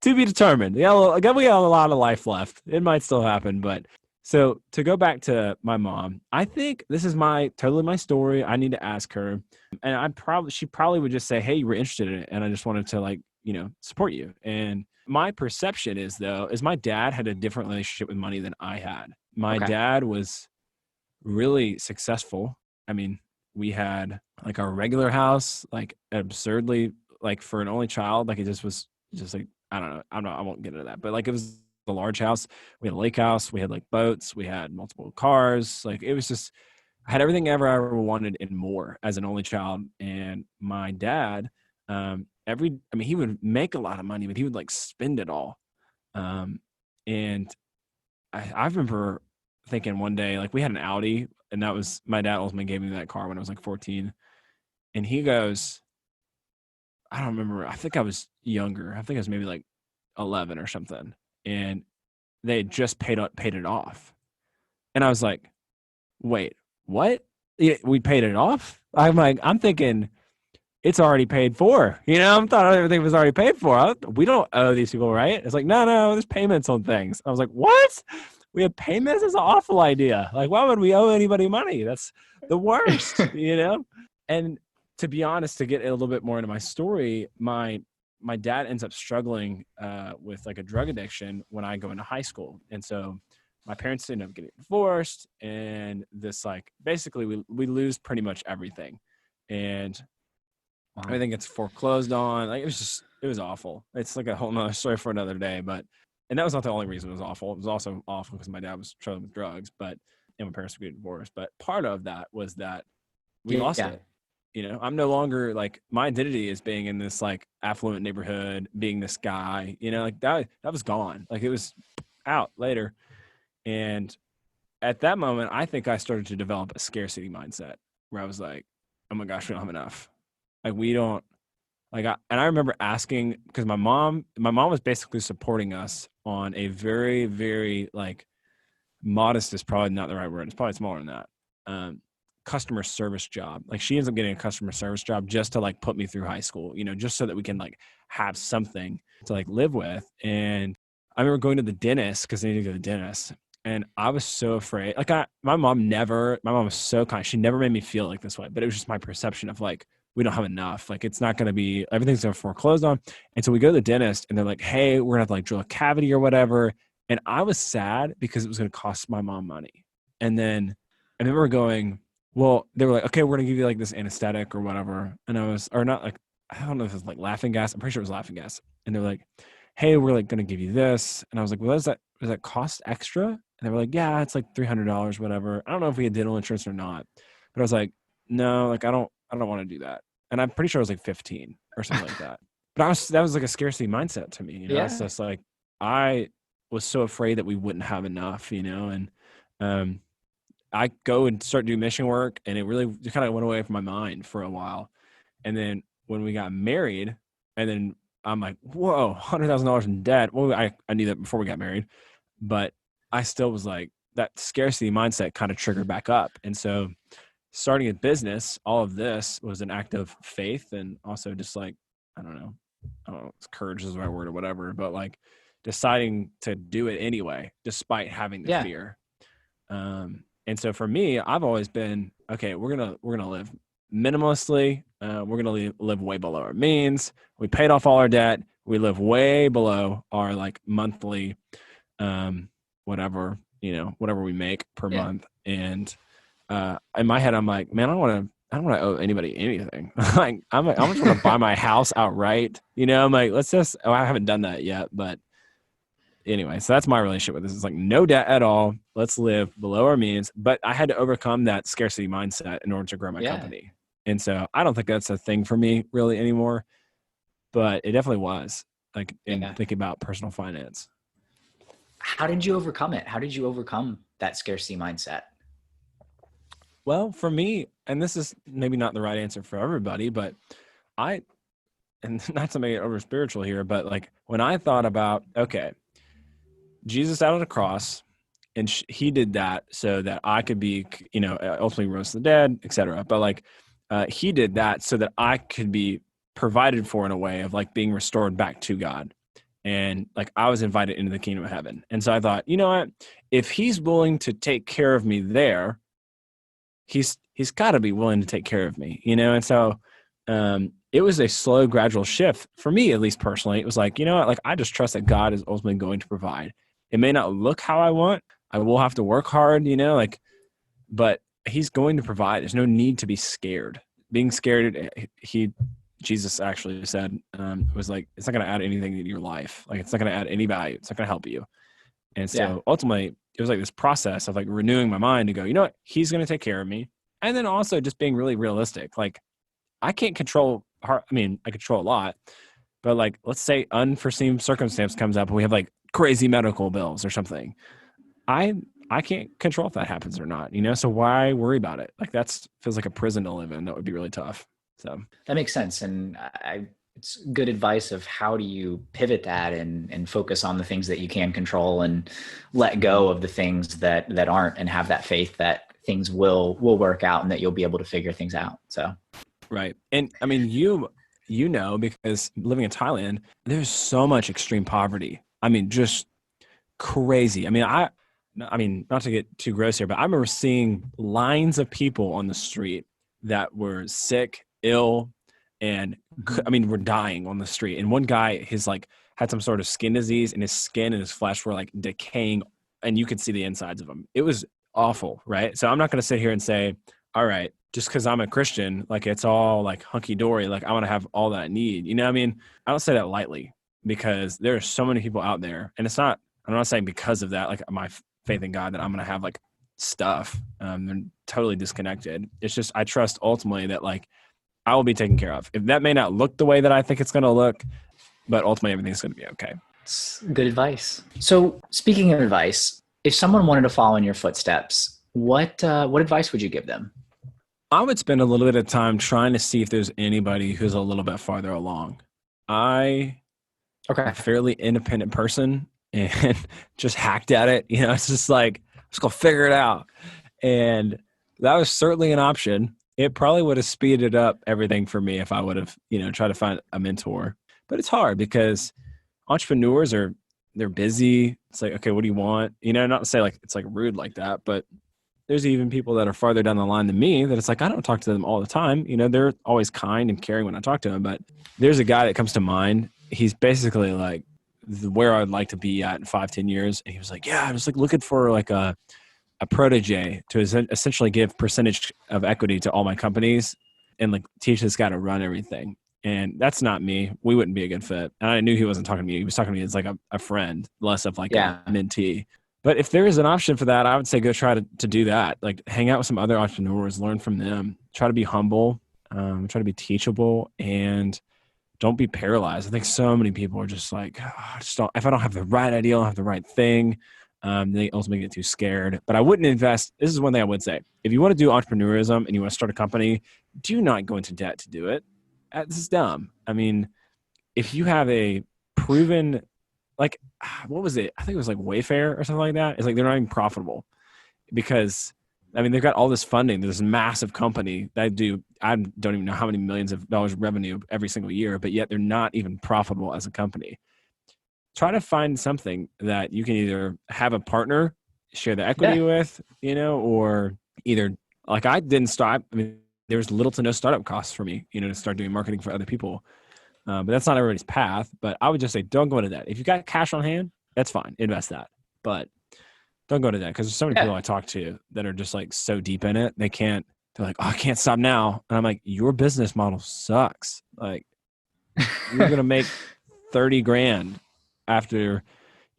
To be determined. Yeah, we have a lot of life left. It might still happen, but So to go back to my mom, I think this is totally my story. I need to ask her, and she probably would just say, "Hey, you were interested in it, and I just wanted to support you." And my perception is my dad had a different relationship with money than I had. My
Okay.
dad was really successful. I mean, we had like our regular house, like absurdly, like for an only child, like it just was just like, I don't know. I won't get into that, but like it was a large house. We had a lake house. We had like boats. We had multiple cars. Like it was just, I had everything I ever wanted and more as an only child. And my dad, he would make a lot of money, but he would like spend it all. And I remember thinking one day, like we had an Audi, and that was my dad ultimately gave me that car when I was like 14. And he goes, I don't remember. I think I was younger. I think I was maybe like 11 or something. And they had just paid it off. And I was like, wait, what? Yeah, we paid it off? I'm thinking it's already paid for. I thought everything was already paid for. We don't owe these people, right? It's like, no, there's payments on things. I was like, what? We have payments? That's an awful idea. Like, why would we owe anybody money? That's the worst, And to be honest, to get a little bit more into my story, my dad ends up struggling with like a drug addiction when I go into high school. And so my parents end up getting divorced, and this like basically we lose pretty much everything. And everything gets foreclosed on. Like it was awful. It's like a whole nother story for another day. And that was not the only reason it was awful. It was also awful because my dad was struggling with drugs, and my parents were getting divorced. But part of that was that we lost it. I'm no longer like, my identity is being in this like affluent neighborhood, being this guy, like that was gone. Like it was out later. And at that moment, I think I started to develop a scarcity mindset where I was like, oh my gosh, we don't have enough. Like we don't and I remember asking, because my mom was basically supporting us on a very, very like modest is probably not the right word. It's probably smaller than that. Customer service job. Like she ends up getting a customer service job just to like put me through high school, just so that we can like have something to like live with. And I remember going to the dentist because I needed to go to the dentist. And I was so afraid. Like my mom was so kind. She never made me feel like this way, but it was just my perception of like, we don't have enough. Like it's not going to be, everything's going to foreclose on. And so we go to the dentist and they're like, hey, we're going to have to like drill a cavity or whatever. And I was sad because it was going to cost my mom money. And then I remember going, well, they were like, okay, we're going to give you like this anesthetic or whatever. And I don't know if it was like laughing gas. I'm pretty sure it was laughing gas. And they're like, hey, we're like going to give you this. And I was like, well, does that cost extra? And they were like, yeah, it's like $300, whatever. I don't know if we had dental insurance or not, but I was like, no, like I don't want to do that. And I'm pretty sure I was like 15 or something like that. But that was like a scarcity mindset to me.
Yeah.
It's just like, I was so afraid that we wouldn't have enough, and I go and start doing mission work, and it really kind of went away from my mind for a while. And then when we got married, and then I'm like, whoa, $100,000 in debt. Well, I knew that before we got married, but I still was like, that scarcity mindset kind of triggered back up. And so starting a business, all of this was an act of faith, and also just like, I don't know if courage is the right word or whatever, but like deciding to do it anyway, despite having the fear. And so for me, I've always been, okay, we're going to live minimalistically. We're going to live way below our means. We paid off all our debt. We live way below our like monthly, whatever we make per month. And, in my head, I'm like, man, I don't want to owe anybody anything. Like, I'm just going to buy my house outright. I'm like, I haven't done that yet, but anyway, so that's my relationship with this. It's like no debt at all. Let's live below our means. But I had to overcome that scarcity mindset in order to grow my company. And so I don't think that's a thing for me really anymore, but it definitely was like in thinking about personal finance.
How did you overcome it? How did you overcome that scarcity mindset?
Well, for me, and this is maybe not the right answer for everybody, but and not to make it over spiritual here, but like when I thought about, okay, Jesus died on the cross, and he did that so that I could be, ultimately rose from the dead, etc. But like he did that so that I could be provided for in a way of like being restored back to God. And like, I was invited into the kingdom of heaven. And so I thought, you know what, if he's willing to take care of me there, he's got to be willing to take care of me, you know? And so it was a slow, gradual shift for me, at least personally. It was like, you know what, like, I just trust that God is ultimately going to provide. It may not look how I want. I will have to work hard, you know, like, but he's going to provide. There's no need to be scared. Being scared, Jesus actually said, was like, it's not going to add anything to your life. Like, it's not going to add any value. It's not going to help you. And so ultimately, it was like this process of like renewing my mind to go, you know what, he's going to take care of me. And then also just being really realistic. Like, I can't control, I control a lot, but like, let's say unforeseen circumstance comes up and we have like crazy medical bills or something. I can't control if that happens or not, you know? So why worry about it? Like, feels like a prison to live in. That would be really tough. So
that makes sense. And it's good advice of how do you pivot that and focus on the things that you can control and let go of the things that aren't, and have that faith that things will work out and that you'll be able to figure things out. So.
Right. And I mean, you know, because living in Thailand, there's so much extreme poverty. I mean, just crazy. I mean, not to get too gross here, but I remember seeing lines of people on the street that were sick, ill, and were dying on the street. And one guy, had some sort of skin disease, and his skin and his flesh were like decaying, and you could see the insides of him. It was awful, right? So I'm not going to sit here and say, all right, just because I'm a Christian, like, it's all like hunky dory, like I want to have all that I need. You know what I mean? I don't say that lightly, because there are so many people out there, and I'm not saying because of that, like, my faith in God, that I'm going to have like stuff. They're totally disconnected. It's just, I trust ultimately that like I will be taken care of. If that may not look the way that I think it's going to look, but ultimately everything's going to be okay.
It's good advice. So speaking of advice, if someone wanted to follow in your footsteps, what advice would you give them?
I would spend a little bit of time trying to see if there's anybody who's a little bit farther along. I'm a fairly independent person and just hacked at it. You know, it's just like, let's go figure it out. And that was certainly an option. It probably would have speeded up everything for me if I would have, you know, tried to find a mentor. But it's hard because entrepreneurs they're busy. It's like, okay, what do you want? You know, not to say like it's like rude like that, but there's even people that are farther down the line than me that it's like, I don't talk to them all the time. You know, they're always kind and caring when I talk to them. But there's a guy that comes to mind. He's basically like where I'd like to be at in 5-10 years. And he was like, yeah, I'm just like looking for like a protege to essentially give percentage of equity to all my companies and like teach this guy to run everything. And that's not me. We wouldn't be a good fit. And I knew he wasn't talking to me. He was talking to me as like a friend, less of like a mentee. But if there is an option for that, I would say go try to do that. Like hang out with some other entrepreneurs, learn from them, try to be humble, try to be teachable, and don't be paralyzed. I think so many people are just like, if I don't have the right idea, I don't have the right thing. They ultimately get too scared. But I wouldn't invest. This is one thing I would say. If you want to do entrepreneurism and you want to start a company, do not go into debt to do it. This is dumb. I mean, if you have a proven, like, what was it? I think it was like Wayfair or something like that. It's like they're not even profitable because, I mean, they've got all this funding. There's this massive company that I don't even know how many millions of dollars of revenue every single year, but yet they're not even profitable as a company. Try to find something that you can either have a partner share the equity with, you know, or either like I didn't start. I mean, there was little to no startup costs for me, you know, to start doing marketing for other people. But that's not everybody's path. But I would just say, don't go into that. If you got cash on hand, that's fine. Invest that. But don't go to that because there's so many people I talk to that are just like so deep in it. They're like, oh, I can't stop now. And I'm like, your business model sucks. Like you're going to make 30 grand after,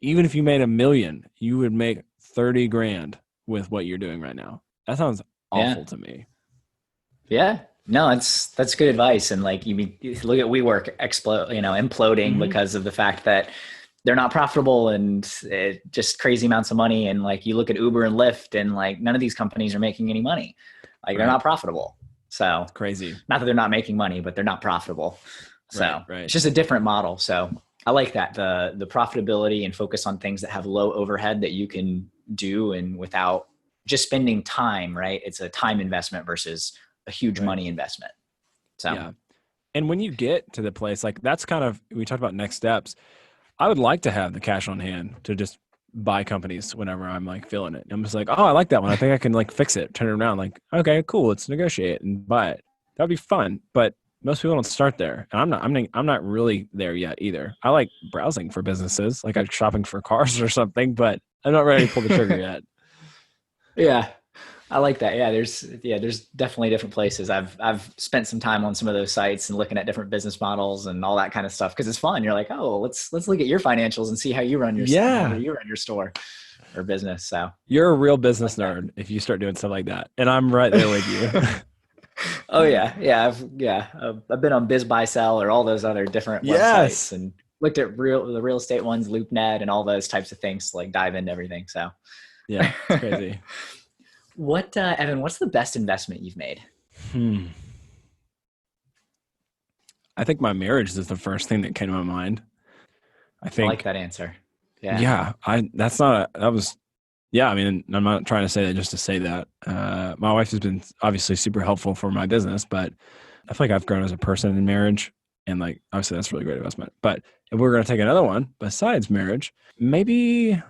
even if you made $1 million, you would make 30 grand with what you're doing right now. That sounds awful to me.
Yeah. No, that's good advice. And like, you look at WeWork imploding because of the fact that they're not profitable and just crazy amounts of money. And like, you look at Uber and Lyft and like, none of these companies are making any money. Like they're not profitable. So
it's crazy.
Not that they're not making money, but they're not profitable. So
right.
It's just a different model. So I like that. The profitability and focus on things that have low overhead that you can do and without just spending time, right? It's a time investment versus a huge money investment. So,
yeah. And when you get to the place, like that's kind of, we talked about next steps. I would like to have the cash on hand to just buy companies whenever I'm like feeling it. I'm just like, oh, I like that one. I think I can like fix it, turn it around. Like, okay, cool. Let's negotiate and buy it. That'd be fun. But most people don't start there. And I'm not really there yet either. I like browsing for businesses, like I'm shopping for cars or something, but I'm not ready to pull the trigger yet.
Yeah. I like that. There's definitely different places. I've spent some time on some of those sites and looking at different business models and all that kind of stuff. Cause it's fun. You're like, oh, let's look at your financials and see how you run your, how you run your store or business. So
you're a real business nerd if you start doing stuff like that. And I'm right there with you.
Oh yeah. I've been on Biz Buy Sell or all those other different websites and looked at the real estate ones, LoopNet and all those types of things to like dive into everything. So
yeah, it's crazy.
What, Evan, what's the best investment you've made?
I think my marriage is the first thing that came to my mind. I
like that answer. Yeah.
Yeah. I mean, I'm not trying to say that just to say that. My wife has been obviously super helpful for my business, but I feel like I've grown as a person in marriage. And like, obviously that's a really great investment. But if we're going to take another one besides marriage, maybe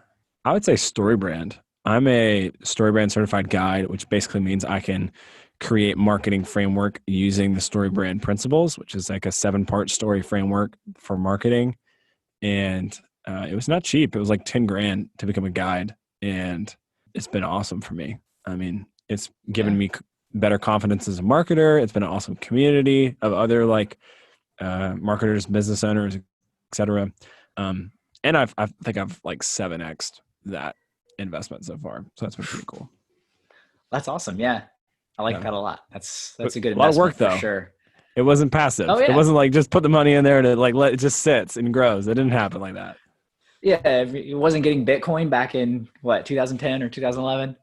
I would say StoryBrand. I'm a StoryBrand certified guide, which basically means I can create marketing framework using the StoryBrand principles, which is like a 7-part story framework for marketing. And it was not cheap. It was like 10 grand to become a guide. And it's been awesome for me. I mean, it's given me better confidence as a marketer. It's been an awesome community of other like marketers, business owners, et cetera. And I think I've like 7x'd that investment so far. So that's been pretty cool.
That's awesome. Yeah. I like that a lot. That's a good investment.
A lot of work though.
For sure.
It wasn't passive.
Oh, yeah.
It wasn't like just put the money in there to like let it just sits and grows. It didn't happen like that.
Yeah. It wasn't getting Bitcoin back in 2010 or 2011.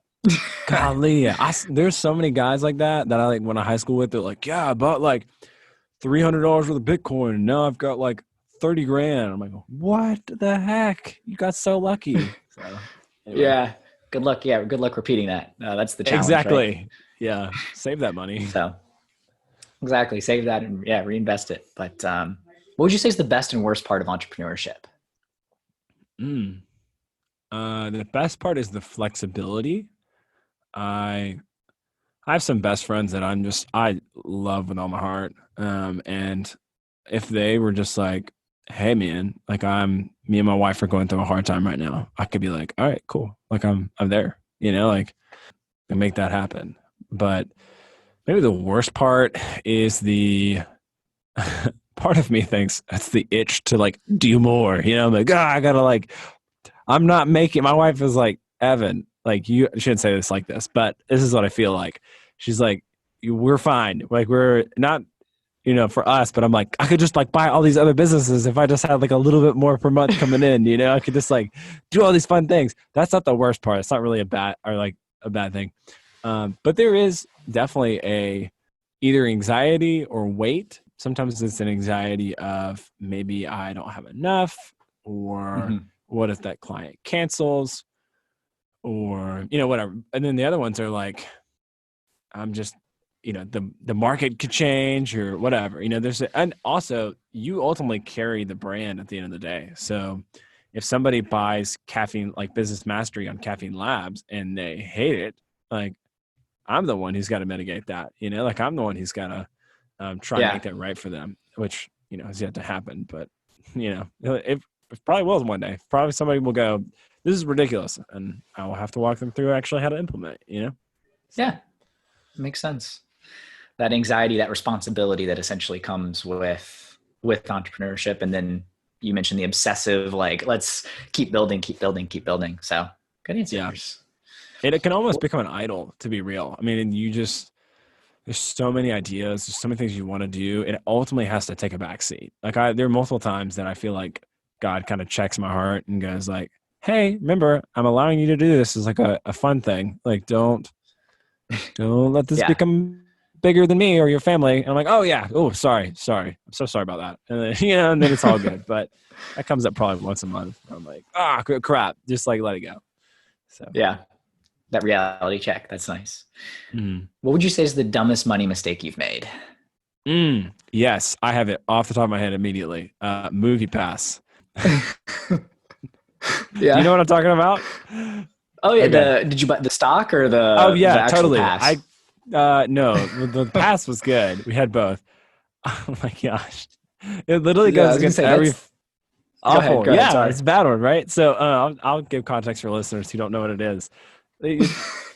Golly. There's so many guys like that I like went to high school with. They're like, yeah, I bought like $300 worth of Bitcoin. And now I've got like 30 grand. I'm like, what the heck? You got so lucky. So, anyway.
Yeah. Good luck. Yeah. Good luck repeating that. That's the challenge.
Exactly.
Right?
Yeah. Save that money.
So exactly. Save that and reinvest it. But what would you say is the best and worst part of entrepreneurship?
The best part is the flexibility. I have some best friends that I love with all my heart. And if they were just like, hey man, like me and my wife are going through a hard time right now, I could be like, all right, cool. Like I'm there, like and make that happen. But maybe the worst part is the part of me thinks that's the itch to like do more, I'm like, I gotta like, I'm not making, my wife is like, Evan, like you shouldn't say this like this, but this is what I feel like. She's like, we're fine. Like we're not, for us, but I'm like, I could just like buy all these other businesses if I just had like a little bit more per month coming in, I could just like do all these fun things. That's not the worst part. It's not really a bad thing. But there is definitely either anxiety or weight. Sometimes it's an anxiety of maybe I don't have enough or what if that client cancels or, whatever. And then the other ones are like, I'm just, the market could change or whatever, and also you ultimately carry the brand at the end of the day. So if somebody buys caffeine, like business mastery on CaffeineLabs and they hate it, like I'm the one who's got to mitigate that, like I'm the one who's got to try and make that right for them, which, has yet to happen, but it probably will one day. Probably somebody will go, this is ridiculous. And I will have to walk them through actually how to implement it,
Yeah. Makes sense. That anxiety, that responsibility that essentially comes with entrepreneurship. And then you mentioned the obsessive, like, let's keep building. So good answers.
Yeah. It can almost become an idol, to be real. I mean, there's so many ideas, there's so many things you want to do. It ultimately has to take a back seat. Like there are multiple times that I feel like God kind of checks my heart and goes like, hey, remember, I'm allowing you to do this as like a fun thing. Like, don't let this become bigger than me or your family. And I'm like, oh yeah. Oh, sorry. I'm so sorry about that. And then, and then it's all good. But that comes up probably once a month. I'm like, crap. Just like let it go. So
yeah, that reality check. That's nice. What would you say is the dumbest money mistake you've made?
Yes, I have it off the top of my head immediately. MoviePass. Do you know
Yeah.
what I'm talking about?
Oh yeah.
Okay.
Did you buy the stock or
Oh
the
yeah,
actual
totally.
pass?
No, the pass was good. We had both. Oh my gosh. It literally
Yeah, I
goes
was gonna
against
say
every
that's. Go ahead.
awful.
Go ahead.
Yeah,
Sorry.
it's a bad one, right? So I'll give context for listeners who don't know what it is.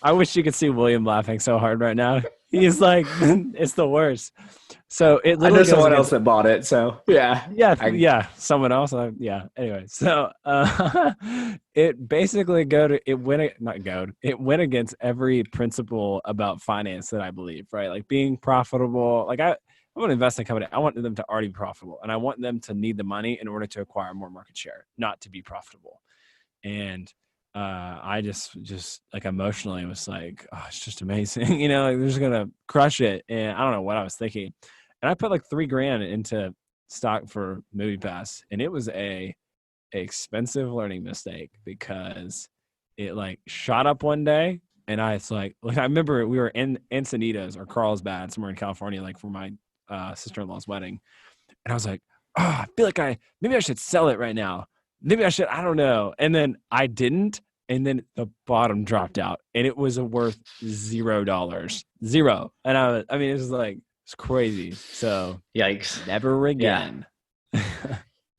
I wish you could see William laughing so hard right now. He's like, it's the worst. So it
I know
literally goes
someone else
against,
that bought it, so yeah.
yeah,
I
yeah, someone else. Yeah. Anyway, so it basically it went against every principle about finance that I believe, right? Like being profitable. Like I want to invest in a company. I want them to already be profitable, and I want them to need the money in order to acquire more market share, not to be profitable. And I just like emotionally was like, oh, it's just amazing. Like they're just gonna crush it. And I don't know what I was thinking. And I put like $3,000 into stock for MoviePass, and it was a expensive learning mistake because it like shot up one day, and it's like I remember we were in Encinitas or Carlsbad somewhere in California, like for my sister-in-law's wedding, and I was like, oh, I feel like maybe I should sell it right now. Maybe I should, I don't know. And then I didn't. And then the bottom dropped out and it was worth $0. Zero. And I mean, it was like, it's crazy. So
Yikes.
never
Yeah.
again.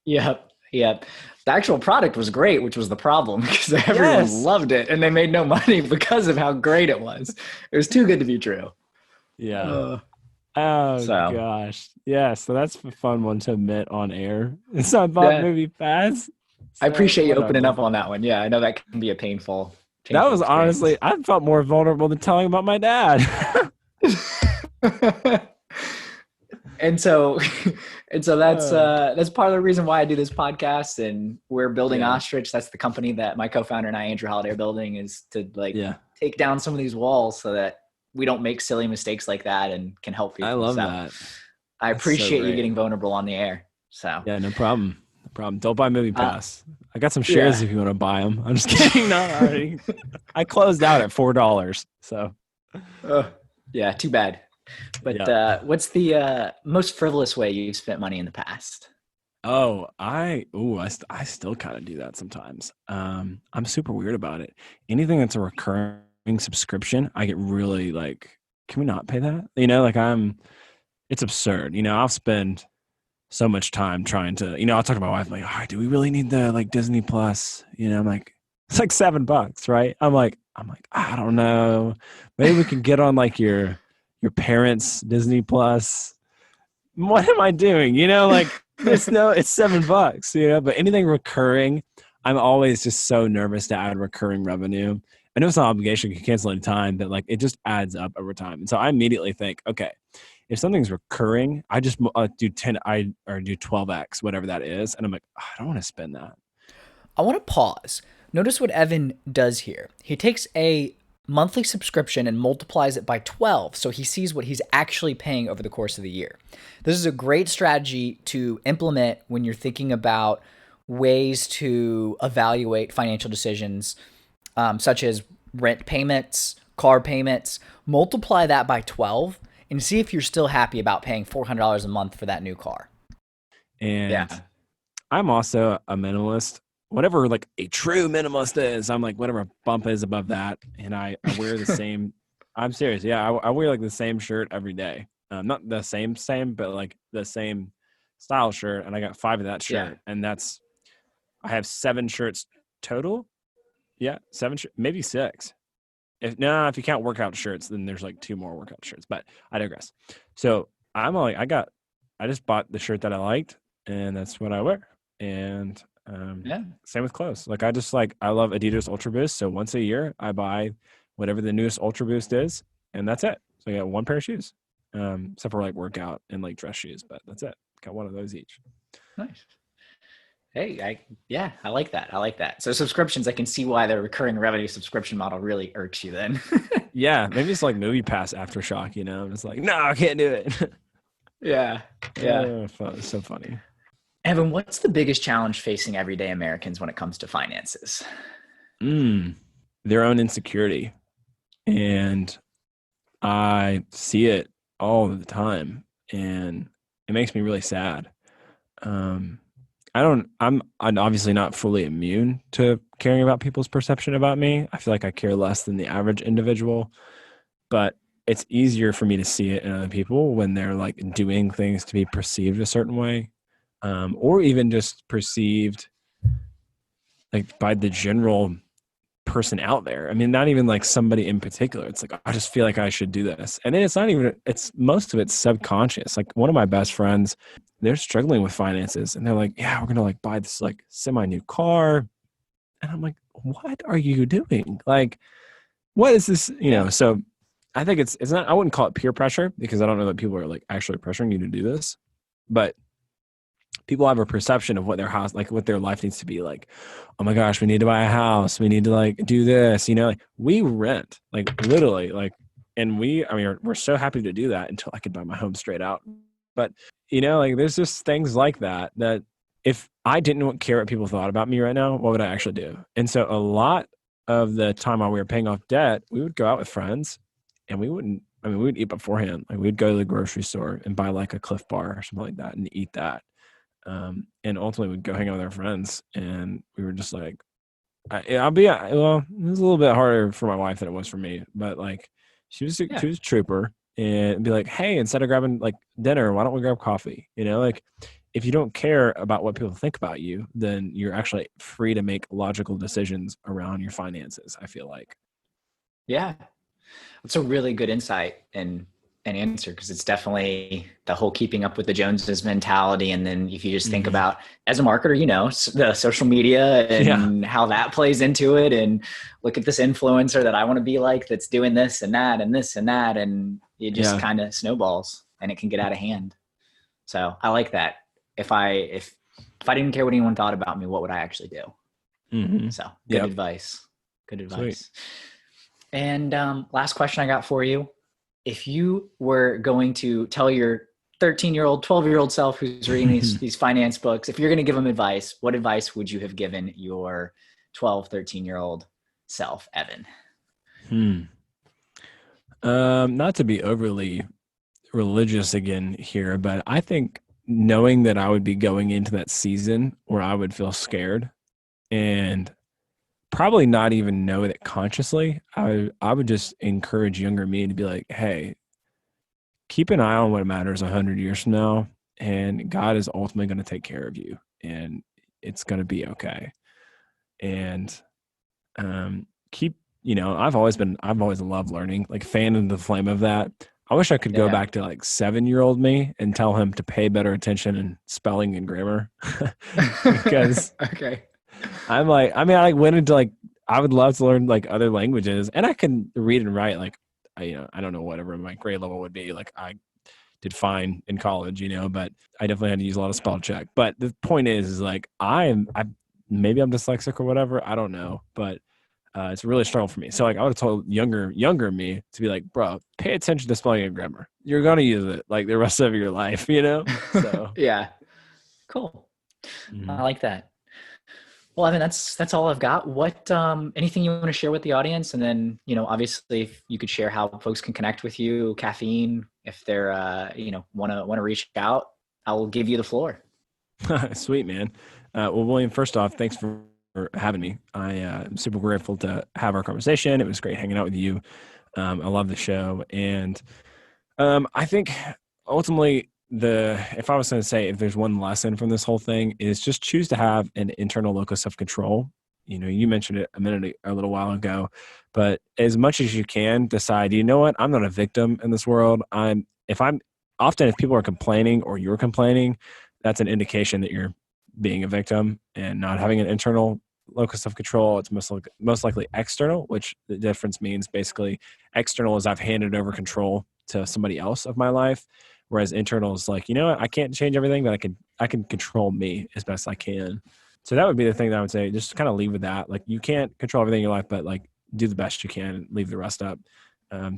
Yep. Yep. The actual product was great, which was the problem because everyone
Yes.
loved it and they made no money because of how great it was. It was too good to be true.
Yeah. Oh
So
gosh. Yeah. So that's a fun one to admit on air. So I bought
yeah,
MoviePass.
I
So
appreciate you opening
whatever.
up on that one. Yeah, I know that can be a
That
painful
was honestly,
experience.
I felt more vulnerable than telling about my dad.
and so
Uh,
that's part of the reason why I do this podcast, and we're building
yeah.
Ostrich. That's the company that my co-founder and I, Andrew Holiday, are building, is to like
Yeah.
take down some of these walls so that we don't make silly mistakes like that and can help
I
people.
love
So
that.
I
That's so
appreciate you
great.
getting vulnerable on the air. So
Yeah, no problem. No problem. Don't buy
uh,
MoviePass. I got some shares
yeah.
if you want to buy them. I'm just kidding. Not already. I closed out at $4. So
Yeah, too bad. But
yeah.
what's the most frivolous way you've spent money in the past?
Oh, I still kind of do that sometimes. I'm super weird about it. Anything that's a recurring subscription, I get really like, can we not pay that? Like it's absurd. I'll spend so much time trying to, I'll talk to my wife like, all right, do we really need the like Disney Plus? I'm like, it's like $7, right? I'm like, I don't know. Maybe we can get on like your parents' Disney Plus. What am I doing? Like it's $7, but anything recurring, I'm always just so nervous to add recurring revenue. I know it's an obligation, you can cancel any time, but like it just adds up over time. And so I immediately think, okay, if something's recurring, I just do 10, or do 12x, whatever that is. And I'm like, oh, I don't want to spend that.
I want to pause. Notice what Evan does here. He takes a monthly subscription and multiplies it by 12 so he sees what he's actually paying over the course of the year. This is a great strategy to implement when you're thinking about ways to evaluate financial decisions, such as rent payments, car payments. Multiply that by 12 and see if you're still happy about paying $400 a month for that new car.
And
Yeah.
I'm also a minimalist. Whatever like a true minimalist is, I'm like whatever a bump is above that, and I wear the same. I'm serious. Yeah, I wear like the same shirt every day. Not the same, but like the same style shirt, and I got 5 of that shirt, and I have 7 shirts total. Yeah, 7, maybe 6. If you count workout shirts, then there's like 2 more workout shirts. But I digress. So I'm like, I just bought the shirt that I liked, and that's what I wear. And same with clothes. Like I love Adidas Ultra Boost. So once a year I buy whatever the newest Ultra Boost is, and that's it. So I got 1 pair of shoes, except for like workout and like dress shoes, but that's it. Got 1 of those each.
Nice. Hey, I like that. I like that. So subscriptions, I can see why the recurring revenue subscription model really irks you then.
Yeah, maybe it's like MoviePass aftershock. I'm just like, no, I can't do it.
Yeah. Yeah.
It's so funny.
Evan, what's the biggest challenge facing everyday Americans when it comes to finances?
Their own insecurity. And I see it all the time, and it makes me really sad. I'm obviously not fully immune to caring about people's perception about me. I feel like I care less than the average individual, but it's easier for me to see it in other people when they're like doing things to be perceived a certain way, or even just perceived like by the general person out there. I mean, not even like somebody in particular. It's like, I just feel like I should do this. And then it's not even, it's most of it's subconscious. Like one of my best friends, they're struggling with finances and they're like, yeah, we're going to like buy this like semi new car. And I'm like, what are you doing? Like, what is this? You know, so I think it's not, I wouldn't call it peer pressure because I don't know that people are like actually pressuring you to do this, but people have a perception of what their house, like what their life needs to be like. Oh my gosh, we need to buy a house. We need to like do this, you know, like we rent, like literally like, and we're so happy to do that until I could buy my home straight out. But you know, like there's just things like that, that if I didn't care what people thought about me right now, what would I actually do? And so a lot of the time while we were paying off debt, we would go out with friends and we would eat beforehand. Like we'd go to the grocery store and buy like a Cliff Bar or something like that and eat that. And ultimately we'd go hang out with our friends and we were just like, it was a little bit harder for my wife than it was for me, but like she was a trooper and be like, hey, instead of grabbing like dinner, why don't we grab coffee? You know, like if you don't care about what people think about you, then you're actually free to make logical decisions around your finances, I feel like.
Yeah. That's a really good insight and an answer, because it's definitely the whole keeping up with the Joneses mentality. And then if you just think about, as a marketer, you know, the social media and how that plays into it, and look at this influencer that I want to be like, that's doing this and that and this and that. And it just kind of snowballs and it can get out of hand. So I like that. If I didn't care what anyone thought about me, what would I actually do? So good advice. Good advice. Sweet. And last question I got for you. If you were going to tell your 13-year-old, 12-year-old self who's reading these finance books, if you're going to give them advice, what advice would you have given your 12, 13-year-old self, Evan?
Not to be overly religious again here, but I think knowing that I would be going into that season where I would feel scared and probably not even know it consciously, I would just encourage younger me to be like, hey, keep an eye on what matters 100 years from now, and God is ultimately going to take care of you, and it's going to be okay. And keep, you know, I've always loved learning, like fan into the flame of that. I wish I could go back to like 7-year-old me and tell him to pay better attention in spelling and grammar because I'm like, I mean, I went into like, I would love to learn like other languages, and I can read and write. Like, I don't know, whatever my grade level would be. Like I did fine in college, you know, but I definitely had to use a lot of spell check. But the point is like, maybe I'm dyslexic or whatever. I don't know, but it's really strong for me. So like I would have told younger me to be like, bro, pay attention to spelling and grammar. You're going to use it like the rest of your life, you know? So
yeah. Cool. I like that. Well, Evan, that's all I've got. What, anything you want to share with the audience? And then, you know, obviously if you could share how folks can connect with you, Caffeine, if they're, want to reach out, I will give you the floor.
Sweet, man. Well, William, first off, thanks for having me. I'm super grateful to have our conversation. It was great hanging out with you. I love the show. And I think ultimately, if I was going to say, if there's one lesson from this whole thing, is just choose to have an internal locus of control. You know, you mentioned it a little while ago, but as much as you can decide, you know what, I'm not a victim in this world. If people are complaining or you're complaining, that's an indication that you're being a victim and not having an internal locus of control. It's most likely external, which the difference means basically external is I've handed over control to somebody else of my life. Whereas internal is like, you know what, I can't change everything, but I can control me as best I can. So that would be the thing that I would say, just kind of leave with that. Like you can't control everything in your life, but like do the best you can and leave the rest up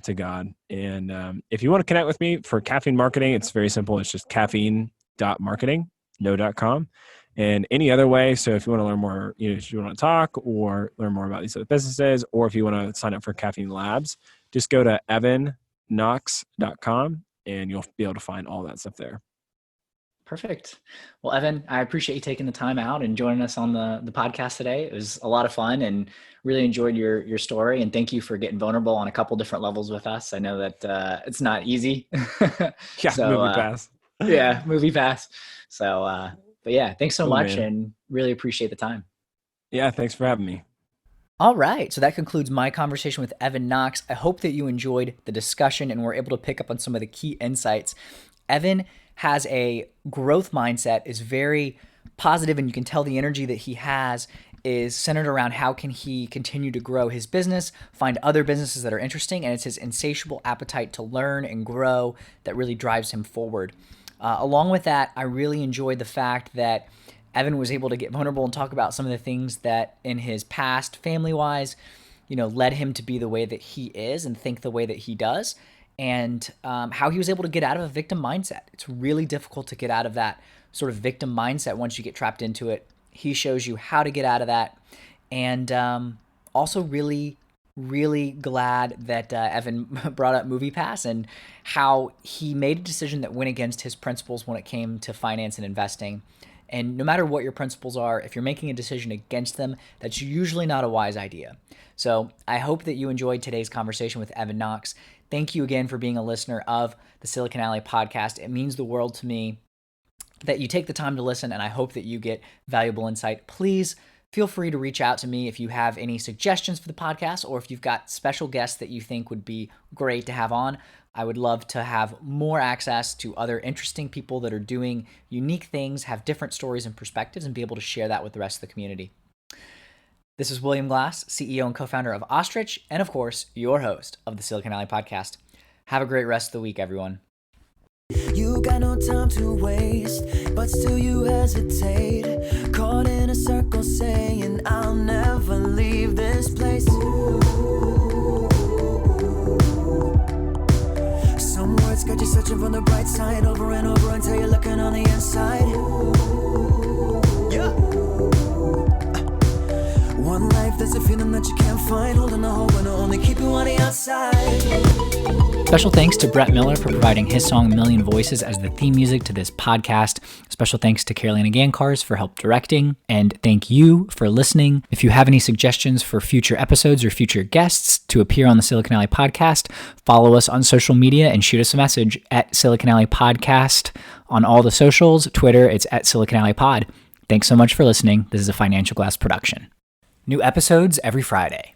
to God. And if you want to connect with me for caffeine marketing, it's very simple. It's just caffeine.marketing, no.com. And any other way. So if you want to learn more, you know, if you want to talk or learn more about these other businesses, or if you want to sign up for Caffeine Labs, just go to evanknox.com. And you'll be able to find all that stuff there.
Perfect. Well, Evan, I appreciate you taking the time out and joining us on the podcast today. It was a lot of fun and really enjoyed your story. And thank you for getting vulnerable on a couple different levels with us. I know that it's not easy.
Yeah,
So
movie pass.
yeah, movie pass. So, but yeah, thanks so
Cool,
much
man.
and really appreciate the time.
Yeah, thanks for having me.
All right. So that concludes my conversation with Evan Knox. I hope that you enjoyed the discussion and were able to pick up on some of the key insights. Evan has a growth mindset, is very positive, and you can tell the energy that he has is centered around how can he continue to grow his business, find other businesses that are interesting, and it's his insatiable appetite to learn and grow that really drives him forward. Along with that, I really enjoyed the fact that Evan was able to get vulnerable and talk about some of the things that in his past, family-wise, led him to be the way that he is and think the way that he does, and how he was able to get out of a victim mindset. It's really difficult to get out of that sort of victim mindset once you get trapped into it. He shows you how to get out of that, and also really, really glad that Evan brought up MoviePass and how he made a decision that went against his principles when it came to finance and investing. And no matter what your principles are, if you're making a decision against them, that's usually not a wise idea. So I hope that you enjoyed today's conversation with Evan Knox. Thank you again for being a listener of the Silicon Alley podcast. It means the world to me that you take the time to listen, and I hope that you get valuable insight. Please feel free to reach out to me if you have any suggestions for the podcast or if you've got special guests that you think would be great to have on. I would love to have more access to other interesting people that are doing unique things, have different stories and perspectives, and be able to share that with the rest of the community. This is William Glass, CEO and co-founder of Ostrich, and of course, your host of the Silicon Alley podcast. Have a great rest of the week, everyone.
You got no time to waste, but still you hesitate. Caught in a circle saying, I'll never leave this place. Some words got you searching for the bright side over and over until you're looking on the inside. Yeah. One life, there's a feeling that you can't find, holding a hope and only keep you on the outside.
Special thanks to Brett Miller for providing his song Million Voices as the theme music to this podcast. Special thanks to Carolina Gankars for help directing. And thank you for listening. If you have any suggestions for future episodes or future guests to appear on the Silicon Alley podcast, follow us on social media and shoot us a message at Silicon Alley Podcast on all the socials. Twitter, it's at Silicon Alley Pod. Thanks so much for listening. This is a Financial Glass production. New episodes every Friday.